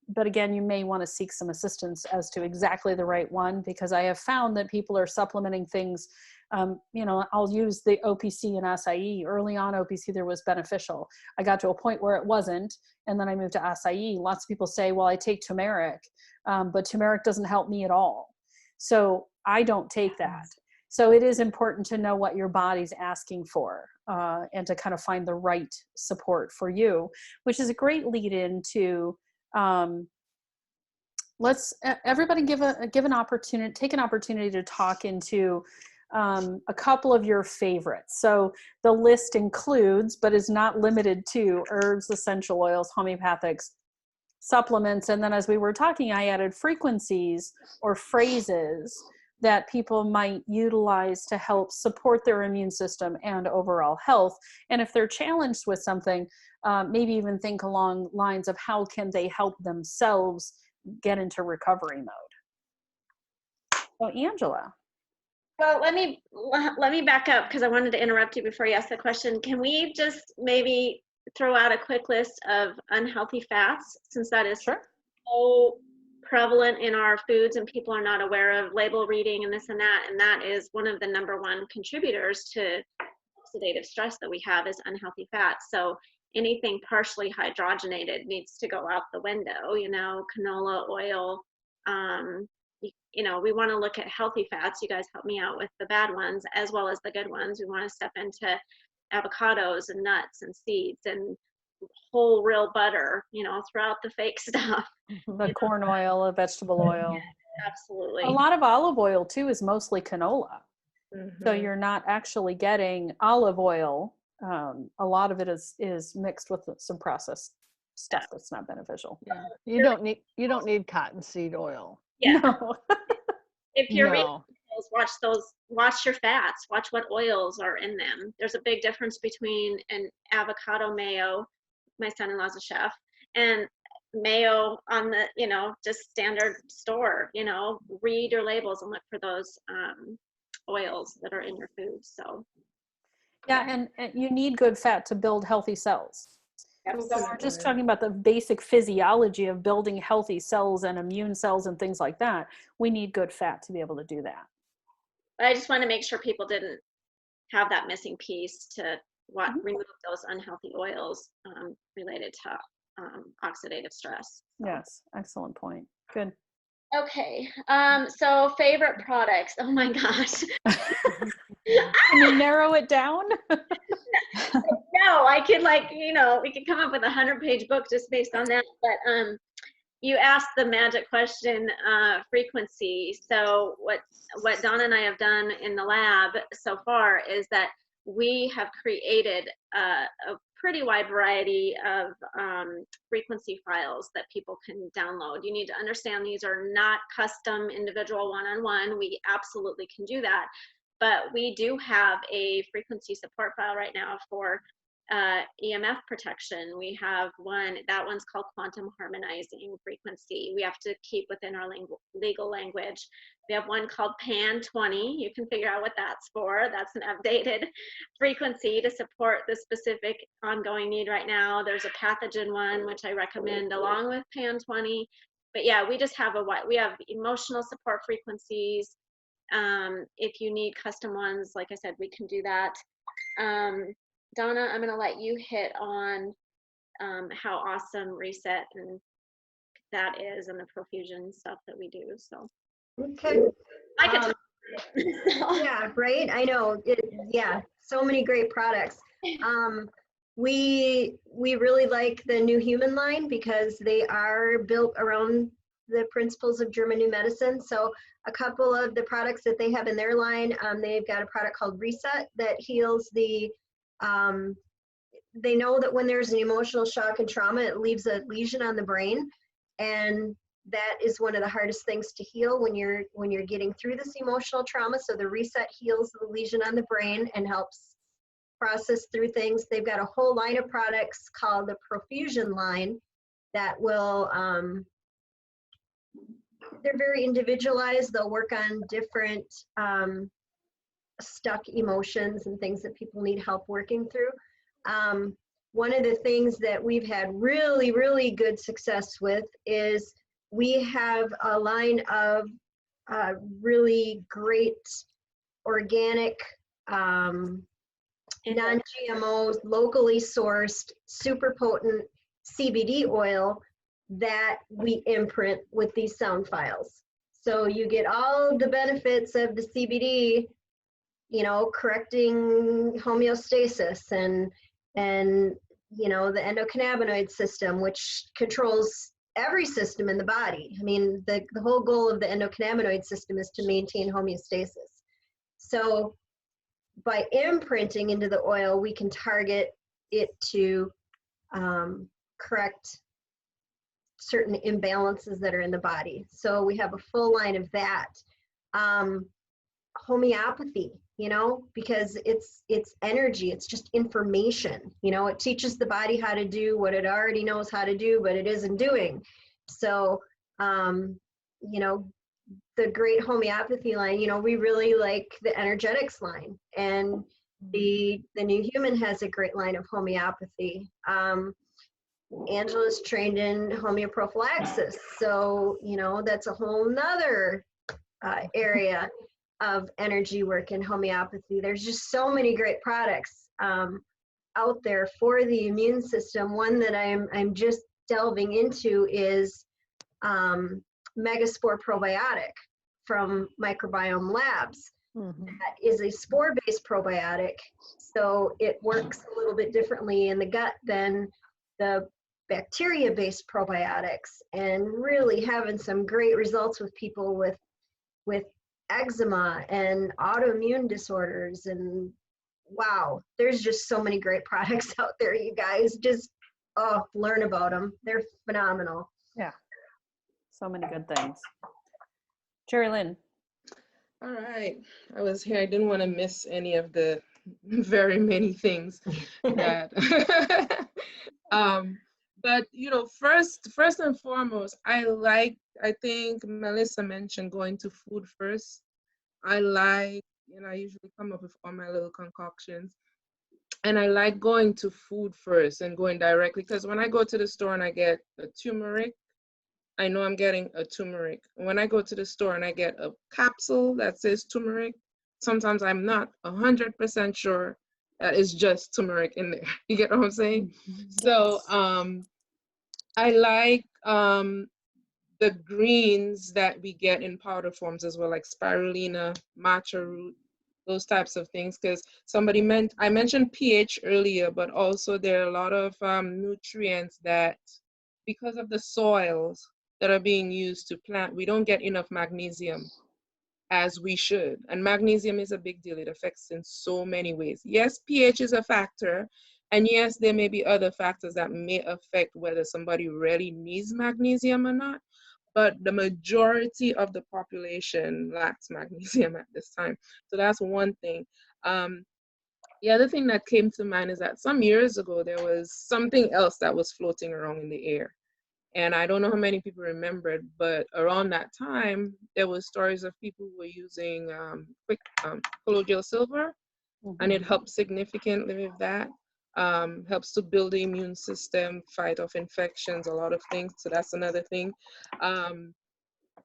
But again, you may want to seek some assistance as to exactly the right one, because I have found that people are supplementing things. I'll use the OPC and acai. Early on, OPC there was beneficial. I got to a point where it wasn't, and then I moved to acai. Lots of people say, well, I take turmeric, but turmeric doesn't help me at all. So I don't take that. So it is important to know what your body's asking for, and to kind of find the right support for you, which is a great lead into, let's everybody take an opportunity to talk into a couple of your favorites. So the list includes, but is not limited to, herbs, essential oils, homeopathics, supplements. And then as we were talking, I added frequencies or phrases that people might utilize to help support their immune system and overall health. And if they're challenged with something, maybe even think along lines of how can they help themselves get into recovery mode. So Angela. Well, let me back up because I wanted to interrupt you before you asked the question. Can we just maybe throw out a quick list of unhealthy fats, since that is Sure. so prevalent in our foods and people are not aware of label reading and this and that is one of the #1 contributors to oxidative stress that we have is unhealthy fats. So anything partially hydrogenated needs to go out the window, canola oil. We want to look at healthy fats. You guys help me out with the bad ones as well as the good ones. We want to step into avocados and nuts and seeds and whole real butter, throughout the fake stuff. The corn oil, vegetable oil. Absolutely. A lot of olive oil too is mostly canola. Mhm. So you're not actually getting olive oil. A lot of it is mixed with some processed stuff that's not beneficial. Yeah. You don't need cottonseed oil. Yeah. No. If you're reading No. watch your fats, watch what oils are in them. There's a big difference between an avocado mayo, my son-in-law's a chef, and mayo on the, just standard store. Read your labels and look for those oils that are in your food. So Yeah, and you need good fat to build healthy cells. So we're just talking about the basic physiology of building healthy cells and immune cells and things like that. We need good fat to be able to do that. I just want to make sure people didn't have that missing piece to remove those unhealthy oils related to oxidative stress. Yes, excellent point. Good. Okay, so favorite products. Oh my gosh. Can you narrow it down? No, I could we could come up with a 100-page book just based on that. But you asked the magic question, frequency. So what Donna and I have done in the lab so far is that we have created a pretty wide variety of frequency files that people can download. You need to understand these are not custom individual one-on-one. We absolutely can do that. But we do have a frequency support file right now for EMF protection. We have that one's called quantum harmonizing frequency. We have to keep within our legal language. We have one called PAN 20. You can figure out what that's for. That's an updated frequency to support the specific ongoing need right now. There's a pathogen one, which I recommend along with PAN 20. But yeah, we just have we have emotional support frequencies. If you need custom ones, like I said, we can do that. Donna, I'm going to let you hit on how awesome Reset and that is, and the Profusion stuff that we do. So Okay. I could talk. Yeah, right. I know. So many great products. We really like the New Human line because they are built around the principles of German New Medicine. So a couple of the products that they have in their line, they've got a product called Reset that heals the they know that when there's an emotional shock and trauma, it leaves a lesion on the brain, and that is one of the hardest things to heal when you're getting through this emotional trauma. So the Reset heals the lesion on the brain and helps process through things. They've got a whole line of products called the Profusion line that will they're very individualized. They'll work on different stuck emotions and things that people need help working through. One of the things that we've had really, really good success with is we have a line of really great organic, non-GMO, locally sourced, super potent CBD oil that we imprint with these sound files. So you get all the benefits of the CBD, you know, correcting homeostasis and you know, the endocannabinoid system, which controls every system in the body. I mean, the whole goal of the endocannabinoid system is to maintain homeostasis. So by imprinting into the oil, we can target it to correct certain imbalances that are in the body. So we have a full line of that. Homeopathy, you know, because it's energy, it's just information, you know, it teaches the body how to do what it already knows how to do, but it isn't doing. So, you know, the great homeopathy line, you know, we really like the energetics line, and the New Human has a great line of homeopathy. Angela's trained in homeoprophylaxis, so you know that's a whole nother area of energy work in homeopathy. There's just so many great products out there for the immune system. One that I'm just delving into is Megaspore Probiotic from Microbiome Labs. That is a spore-based probiotic, so it works a little bit differently in the gut than the bacteria-based probiotics, and really having some great results with people with eczema and autoimmune disorders. And wow, there's just so many great products out there, you guys. Just learn about them. They're phenomenal. Yeah, so many good things. Jerry Lynn. All right, I was here. I didn't want to miss any of the very many things that. But you know, first and foremost, I think Melissa mentioned going to food first. I usually come up with all my little concoctions, and I like going to food first and going directly, because when I go to the store and I get a turmeric, I know I'm getting a turmeric. When I go to the store and I get a capsule that says turmeric, sometimes I'm not 100% sure that it's just turmeric in there. You get what I'm saying? So I like the greens that we get in powder forms as well, like spirulina, matcha root, those types of things. Because I mentioned pH earlier, but also there are a lot of nutrients that, because of the soils that are being used to plant, we don't get enough magnesium as we should. And magnesium is a big deal. It affects in so many ways. Yes, pH is a factor. And yes, there may be other factors that may affect whether somebody really needs magnesium or not. But the majority of the population lacks magnesium at this time. So that's one thing. The other thing that came to mind is that some years ago, there was something else that was floating around in the air. And I don't know how many people remember it, but around that time, there was stories of people who were using colloidal silver, and it helped significantly with that. Helps to build the immune system, fight off infections, a lot of things. So that's another thing.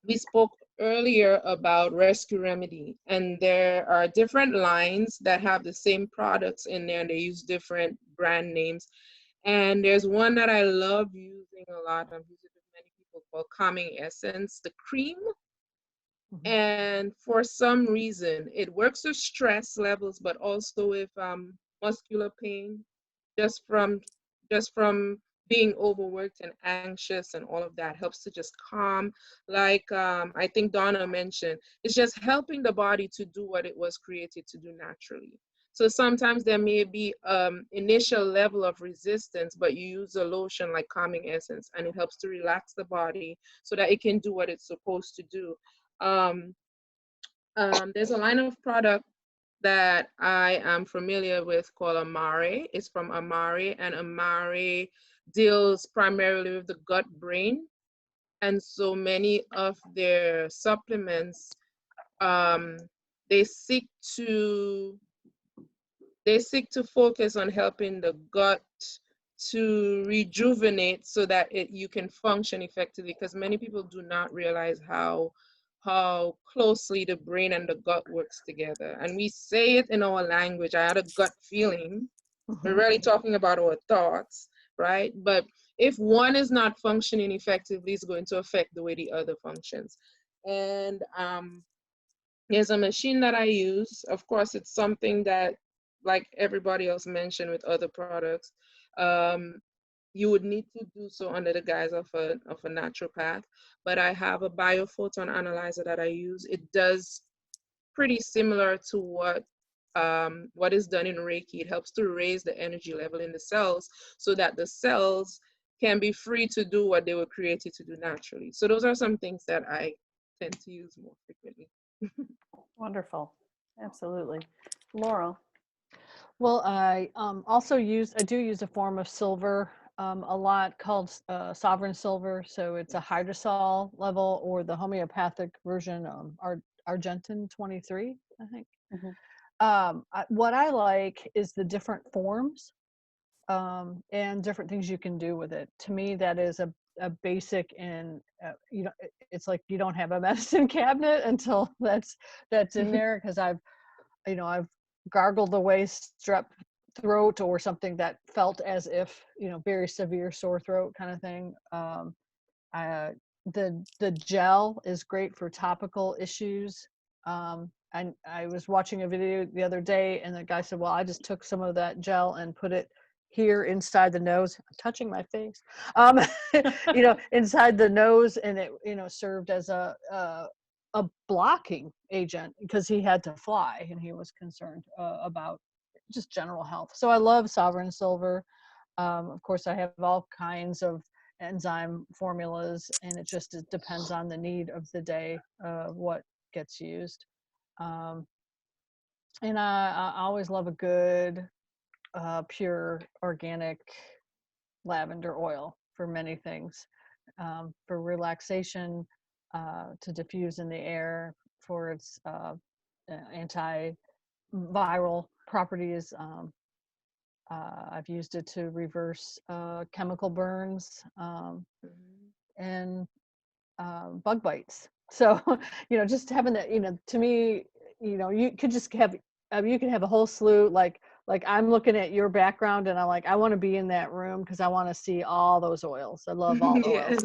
We spoke earlier about Rescue Remedy, and there are different lines that have the same products in there, and they use different brand names. And there's one that I love using a lot. I've used it with many people, called Calming Essence, the cream. And for some reason, it works with stress levels, but also with muscular pain, just from being overworked and anxious, and all of that helps to just calm. Like I think Donna mentioned, it's just helping the body to do what it was created to do naturally. So sometimes there may be initial level of resistance, but you use a lotion like Calming Essence, and it helps to relax the body so that it can do what it's supposed to do. There's a line of product that I am familiar with called Amare. It's from Amare, and Amare deals primarily with the gut brain. And so many of their supplements, they seek to focus on helping the gut to rejuvenate so that you can function effectively, because many people do not realize how closely the brain and the gut works together. And we say it in our language, I had a gut feeling. We're really talking about our thoughts, right? But if one is not functioning effectively, it's going to affect the way the other functions. And there's a machine that I use. Of course, it's something that, like everybody else mentioned with other products, you would need to do so under the guise of a naturopath. But I have a biophoton analyzer that I use. It does pretty similar to what is done in Reiki. It helps to raise the energy level in the cells so that the cells can be free to do what they were created to do naturally. So those are some things that I tend to use more frequently. Wonderful. Absolutely. Laurel. Well, I do use a form of silver a lot called Sovereign Silver. So it's a hydrosol level, or the homeopathic version, Argentin 23, I think. What I like is the different forms and different things you can do with it. To me, that is a basic, and it's like you don't have a medicine cabinet until that's in there, because I've gargled away strep throat or something that felt as if, very severe sore throat kind of thing. The gel is great for topical issues. And I was watching a video the other day, and the guy said, well, I just took some of that gel and put it here inside the nose. I'm touching my face, inside the nose, and it, served as a blocking agent, because he had to fly and he was concerned about just general health. So I love Sovereign Silver. Of course, I have all kinds of enzyme formulas, and it depends on the need of the day, what gets used. And I always love a good pure organic lavender oil for many things, for relaxation, to diffuse in the air, for its antiviral properties. I've used it to reverse chemical burns and bug bites. So, just having that, to me, you could just have, you can have a whole slew, like I'm looking at your background, and I'm like, I want to be in that room because I want to see all those oils. I love all the oils.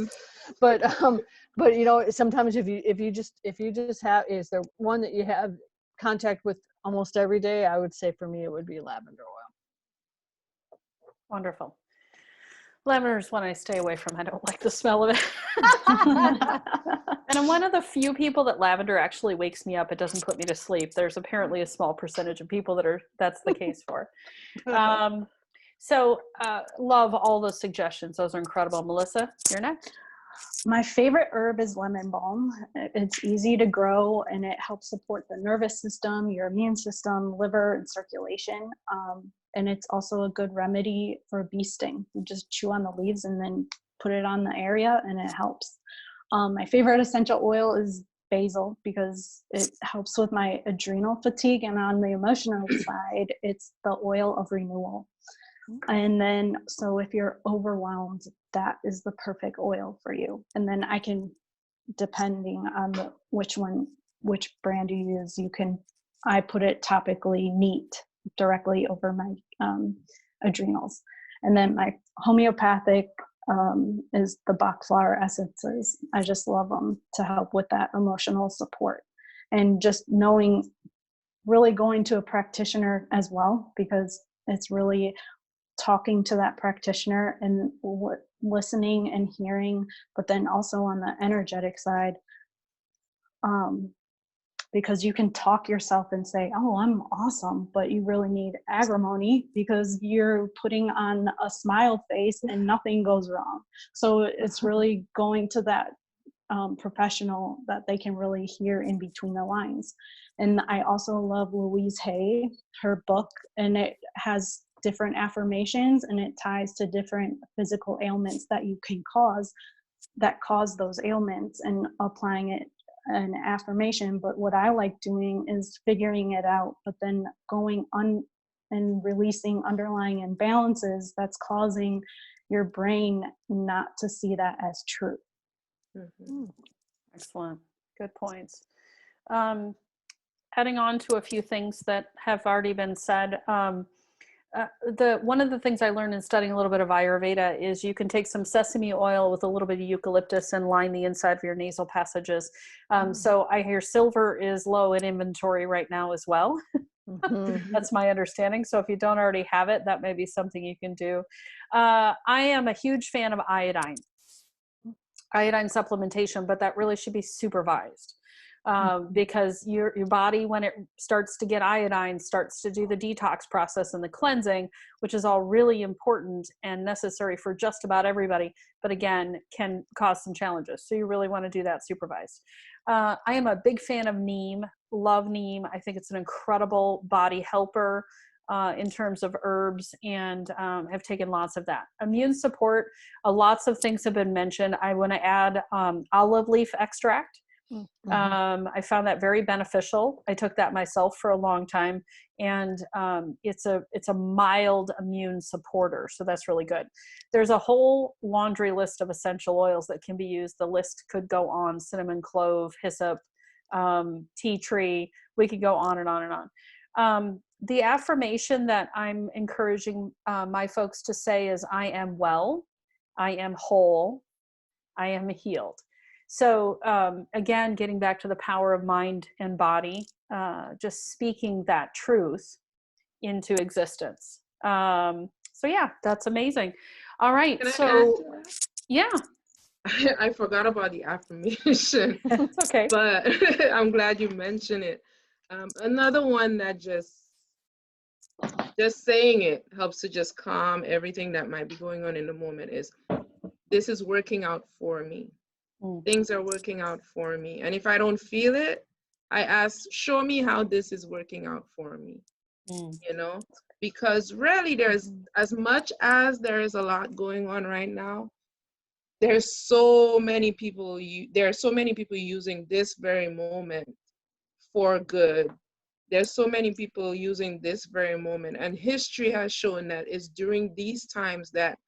But sometimes if you just have, is there one that you have contact with almost every day? I would say for me, it would be lavender oil. Wonderful. Lavender is one I stay away from. I don't like the smell of it. And I'm one of the few people that lavender actually wakes me up. It doesn't put me to sleep. There's apparently a small percentage of people that's the case for. So love all those suggestions. Those are incredible. Melissa, you're next. My favorite herb is lemon balm. It's easy to grow, and it helps support the nervous system, your immune system, liver, and circulation. And it's also a good remedy for bee sting. You just chew on the leaves and then put it on the area, and it helps. My favorite essential oil is basil, because it helps with my adrenal fatigue, and on the emotional side, it's the oil of renewal. And then, so if you're overwhelmed, that is the perfect oil for you. And then I can, depending on which brand you use, I put it topically neat directly over my adrenals. And then my homeopathic is the Bach flower essences. I just love them to help with that emotional support. And just knowing, really going to a practitioner as well, because it's really talking to that practitioner and listening and hearing, but then also on the energetic side, because you can talk yourself and say, oh, I'm awesome, but you really need agrimony because you're putting on a smile face and nothing goes wrong. So it's really going to that professional that they can really hear in between the lines. And I also love Louise Hay, her book, and it has different affirmations, and it ties to different physical ailments that you can cause those ailments, and applying it an affirmation. But what I like doing is figuring it out, but then going on and releasing underlying imbalances that's causing your brain not to see that as true. Mm-hmm. Excellent. Good points. Adding on to a few things that have already been said, one of the things I learned in studying a little bit of Ayurveda is you can take some sesame oil with a little bit of eucalyptus and line the inside of your nasal passages. So I hear silver is low in inventory right now as well. That's my understanding. So if you don't already have it, that may be something you can do. I am a huge fan of iodine supplementation, but that really should be supervised. Because your body, when it starts to get iodine, starts to do the detox process and the cleansing, which is all really important and necessary for just about everybody, but again, can cause some challenges. So you really want to do that supervised. I am a big fan of neem, love neem. I think it's an incredible body helper in terms of herbs, and have taken lots of that. Immune support, lots of things have been mentioned. I want to add olive leaf extract. I found that very beneficial. I took that myself for a long time, and it's a mild immune supporter, so that's really good. There's a whole laundry list of essential oils that can be used. The list could go on: cinnamon, clove, hyssop, tea tree. We could go on and on and on. The affirmation that I'm encouraging my folks to say is, I am well, I am whole, I am healed. So again, getting back to the power of mind and body, just speaking that truth into existence. So yeah, that's amazing. All right. Can I So add to that? yeah, I forgot about the affirmation, it's okay. but I'm glad you mentioned it. Another one that just saying it helps to just calm everything that might be going on in the moment is, this is working out for me. Things are working out for me. And if I don't feel it, I ask, show me how this is working out for me. You know, because really there's, as much as there is a lot going on right now, there's so many people, there are so many people using this very moment for good. There's so many people using this very moment, and history has shown that it's during these times that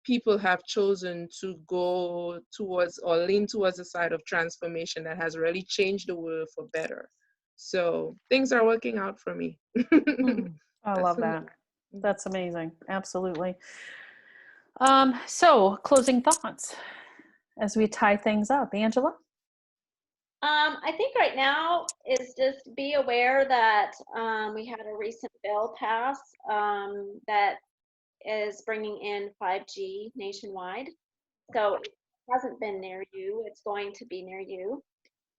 people have chosen to go towards or lean towards the side of transformation that has really changed the world for better. So things are working out for me. I love that. That's amazing. Absolutely. So closing thoughts as we tie things up. Angela? I think right now is just be aware that we had a recent bill pass that is bringing in 5G nationwide. So it hasn't been near you, it's going to be near you.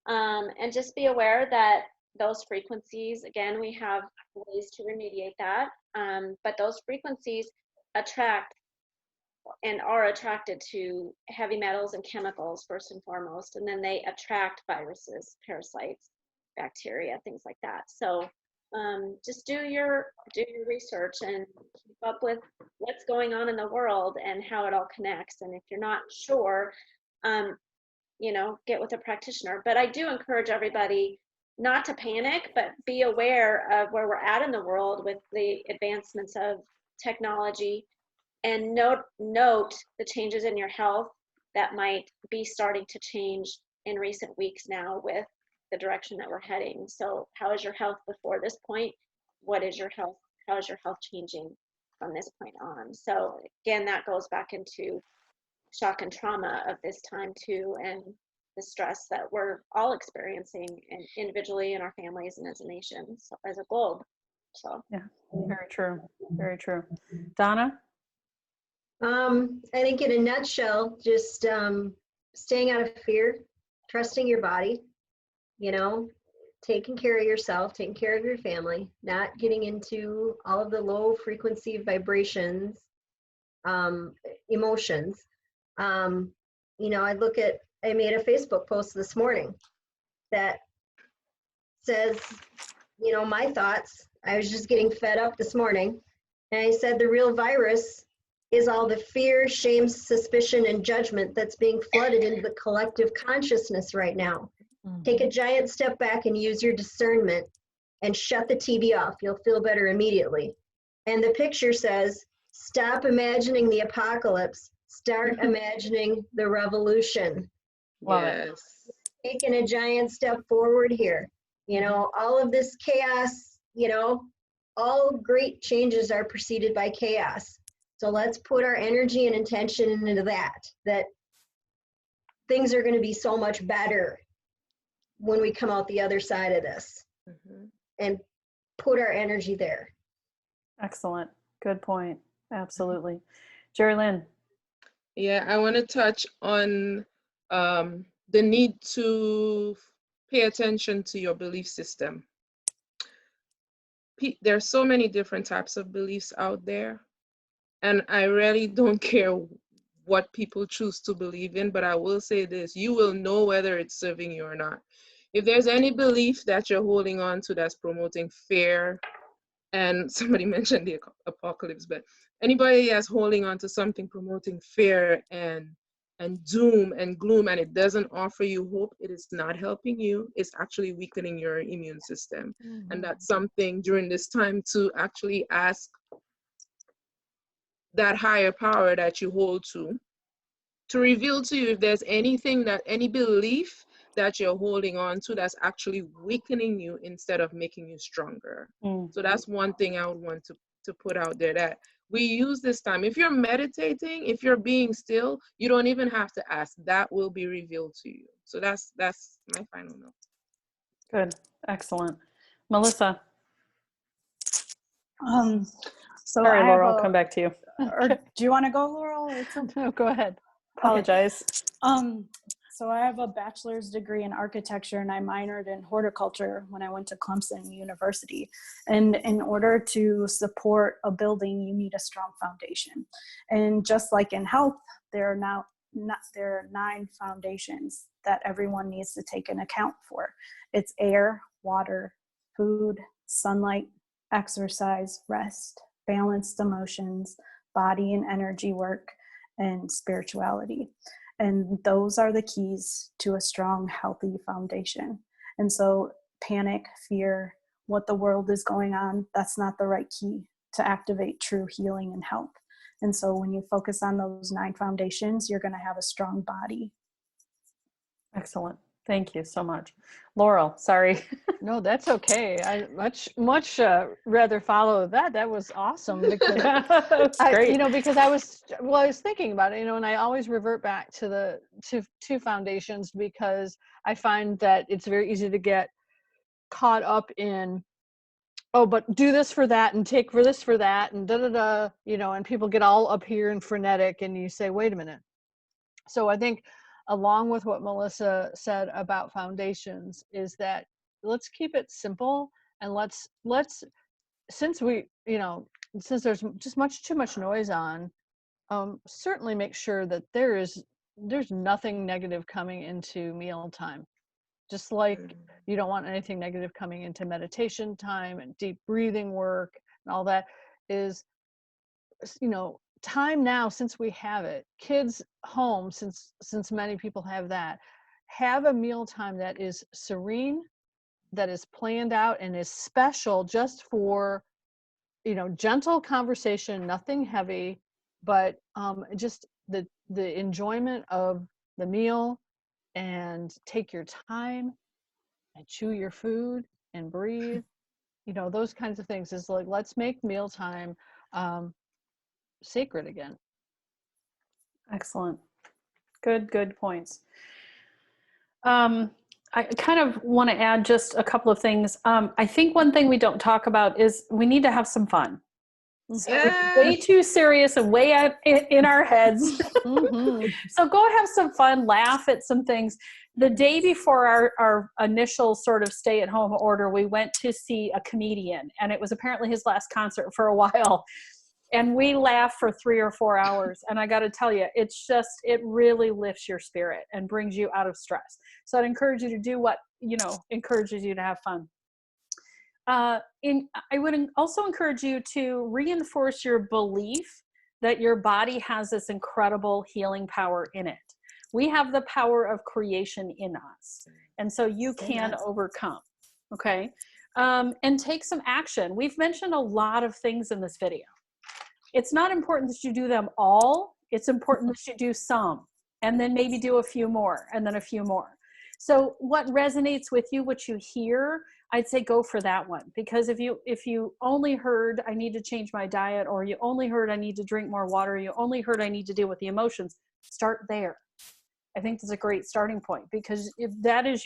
And just be aware that those frequencies, again, we have ways to remediate that, but those frequencies attract and are attracted to heavy metals and chemicals first and foremost, and then they attract viruses, parasites, bacteria, things like that. So just do your research and keep up with what's going on in the world and how it all connects. And if you're not sure, get with a practitioner. But I do encourage everybody not to panic, but be aware of where we're at in the world with the advancements of technology, and note the changes in your health that might be starting to change in recent weeks now with the direction that we're heading. So how is your health before this point? What is your health? How is your health changing from this point on? So again, that goes back into shock and trauma of this time too, and the stress that we're all experiencing, and individually in our families and as a nation, so as a globe. So yeah, very true. Very true. Donna? I think in a nutshell, just staying out of fear, trusting your body, taking care of yourself, taking care of your family, not getting into all of the low frequency vibrations, emotions. I made a Facebook post this morning that says, my thoughts. I was just getting fed up this morning, and I said the real virus is all the fear, shame, suspicion, and judgment that's being flooded into the collective consciousness right now. Take a giant step back and use your discernment and shut the TV off. You'll feel better immediately. And the picture says, stop imagining the apocalypse, start imagining the revolution. Yes. Taking a giant step forward here. All of this chaos, all great changes are preceded by chaos. So let's put our energy and intention into that things are going to be so much better when we come out the other side of this, and put our energy there. Excellent. Good point. Absolutely. Jerry Lynn. Yeah, I want to touch on the need to pay attention to your belief system. There are so many different types of beliefs out there, and I really don't care what people choose to believe in, but I will say this: you will know whether it's serving you or not. If there's any belief that you're holding on to that's promoting fear, and somebody mentioned the apocalypse, but anybody that's holding on to something promoting fear and doom and gloom, and it doesn't offer you hope, it is not helping you. It's actually weakening your immune system. And that's something during this time to actually ask that higher power that you hold to reveal to you if there's anything, that any belief that you're holding on to that's actually weakening you instead of making you stronger. So that's one thing I would want to put out there, that we use this time. If you're meditating, if you're being still, you don't even have to ask. That will be revealed to you. So that's my final note. Good. Excellent. Melissa. So Sorry, I Laurel, have I'll come back to you. or do you want to go, Laurel? It's okay. No, go ahead. Apologize. So I have a bachelor's degree in architecture, and I minored in horticulture when I went to Clemson University. And in order to support a building, you need a strong foundation. And just like in health, there are 9 foundations that everyone needs to take an account for. It's air, water, food, sunlight, exercise, rest, balanced emotions, body and energy work, and spirituality. And those are the keys to a strong, healthy foundation. And so panic, fear, what the world is going on, that's not the right key to activate true healing and health. And so when you focus on those 9 foundations, you're going to have a strong body. Excellent. Thank you so much. Laurel, sorry. No, that's okay. I much rather follow that. That was awesome, because That's great. because I was thinking about it, and I always revert back to the two foundations, because I find that it's very easy to get caught up in, oh, but do this for that and take for this for that and and people get all up here and frenetic, and you say, wait a minute. So I think, along with what Melissa said about foundations, is that let's keep it simple, and let's since there's just too much noise on, certainly make sure that there's nothing negative coming into mealtime. Just like you don't want anything negative coming into meditation time and deep breathing work and all that. Is time now, since we have it, kids home, since many people have that, have a meal time that is serene, that is planned out, and is special just for gentle conversation, nothing heavy, but just the enjoyment of the meal, and take your time and chew your food and breathe, those kinds of things. Is like, let's make mealtime sacred again. Excellent. Good points. I kind of want to add just a couple of things. I think one thing we don't talk about is we need to have some fun. So we're way too serious and way out in our heads. So go have some fun, laugh at some things. The day before our initial sort of stay-at-home order, we went to see a comedian, and it was apparently his last concert for a while. And we laughed for 3 or 4 hours. And I got to tell you, it really lifts your spirit and brings you out of stress. So I'd encourage you to do what, encourages you to have fun. I would also encourage you to reinforce your belief that your body has this incredible healing power in it. We have the power of creation in us. And so you can overcome. Okay. And take some action. We've mentioned a lot of things in this video. It's not important that you do them all. It's important that you do some, and then maybe do a few more, and then a few more. So what resonates with you, what you hear, I'd say go for that one, because if you only heard I need to change my diet, or you only heard I need to drink more water, you only heard I need to deal with the emotions, start there. I think that's a great starting point, because if that is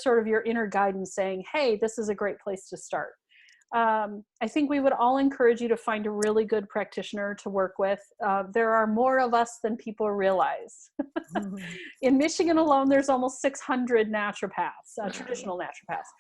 sort of your inner guidance saying, hey, this is a great place to start. I think we would all encourage you to find a really good practitioner to work with. There are more of us than people realize. In Michigan alone, there's almost 600 naturopaths, traditional naturopaths.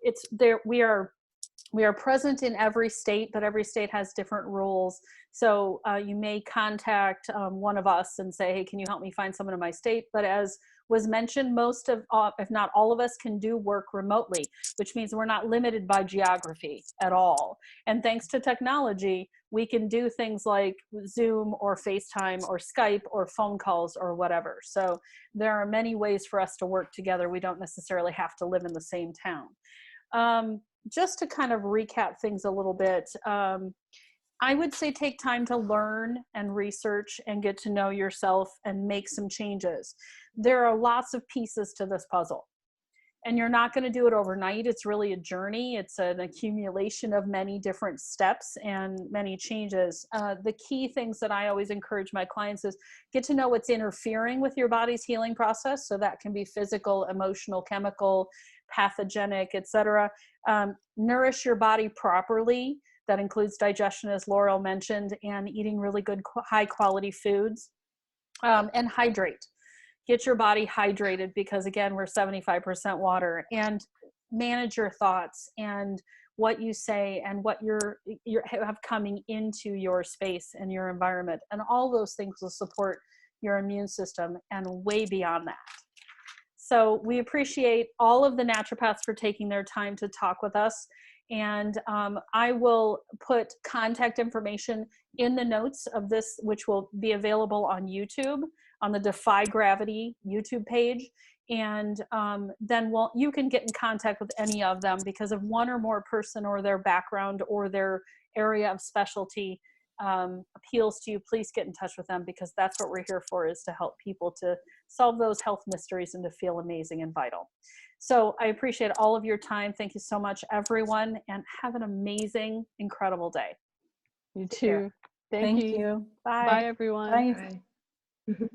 It's there. We are present in every state, but every state has different rules. So you may contact one of us and say, hey, can you help me find someone in my state? But as was mentioned, most of, if not all of us, can do work remotely, which means we're not limited by geography at all. And thanks to technology, we can do things like Zoom or FaceTime or Skype or phone calls or whatever. So there are many ways for us to work together. We don't necessarily have to live in the same town. Just to kind of recap things a little bit, I would say take time to learn and research and get to know yourself and make some changes. There are lots of pieces to this puzzle, and you're not going to do it overnight. It's really a journey. It's an accumulation of many different steps and many changes. The key things that I always encourage my clients is get to know what's interfering with your body's healing process. So that can be physical, emotional, chemical, pathogenic, etc. Nourish your body properly. That includes digestion, as Laurel mentioned, and eating really good, high quality foods, and hydrate. Get your body hydrated, because again, we're 75% water, and manage your thoughts and what you say and what you have coming into your space and your environment. And all those things will support your immune system and way beyond that. So we appreciate all of the naturopaths for taking their time to talk with us. And I will put contact information in the notes of this, which will be available on YouTube, on the Defy Gravity YouTube page. And then you can get in contact with any of them, because if one or more person or their background or their area of specialty appeals to you, please get in touch with them, because that's what we're here for, is to help people to solve those health mysteries and to feel amazing and vital. So I appreciate all of your time. Thank you so much, everyone, and have an amazing, incredible day. You too. Thank you. Bye. Bye, everyone. Bye. Bye.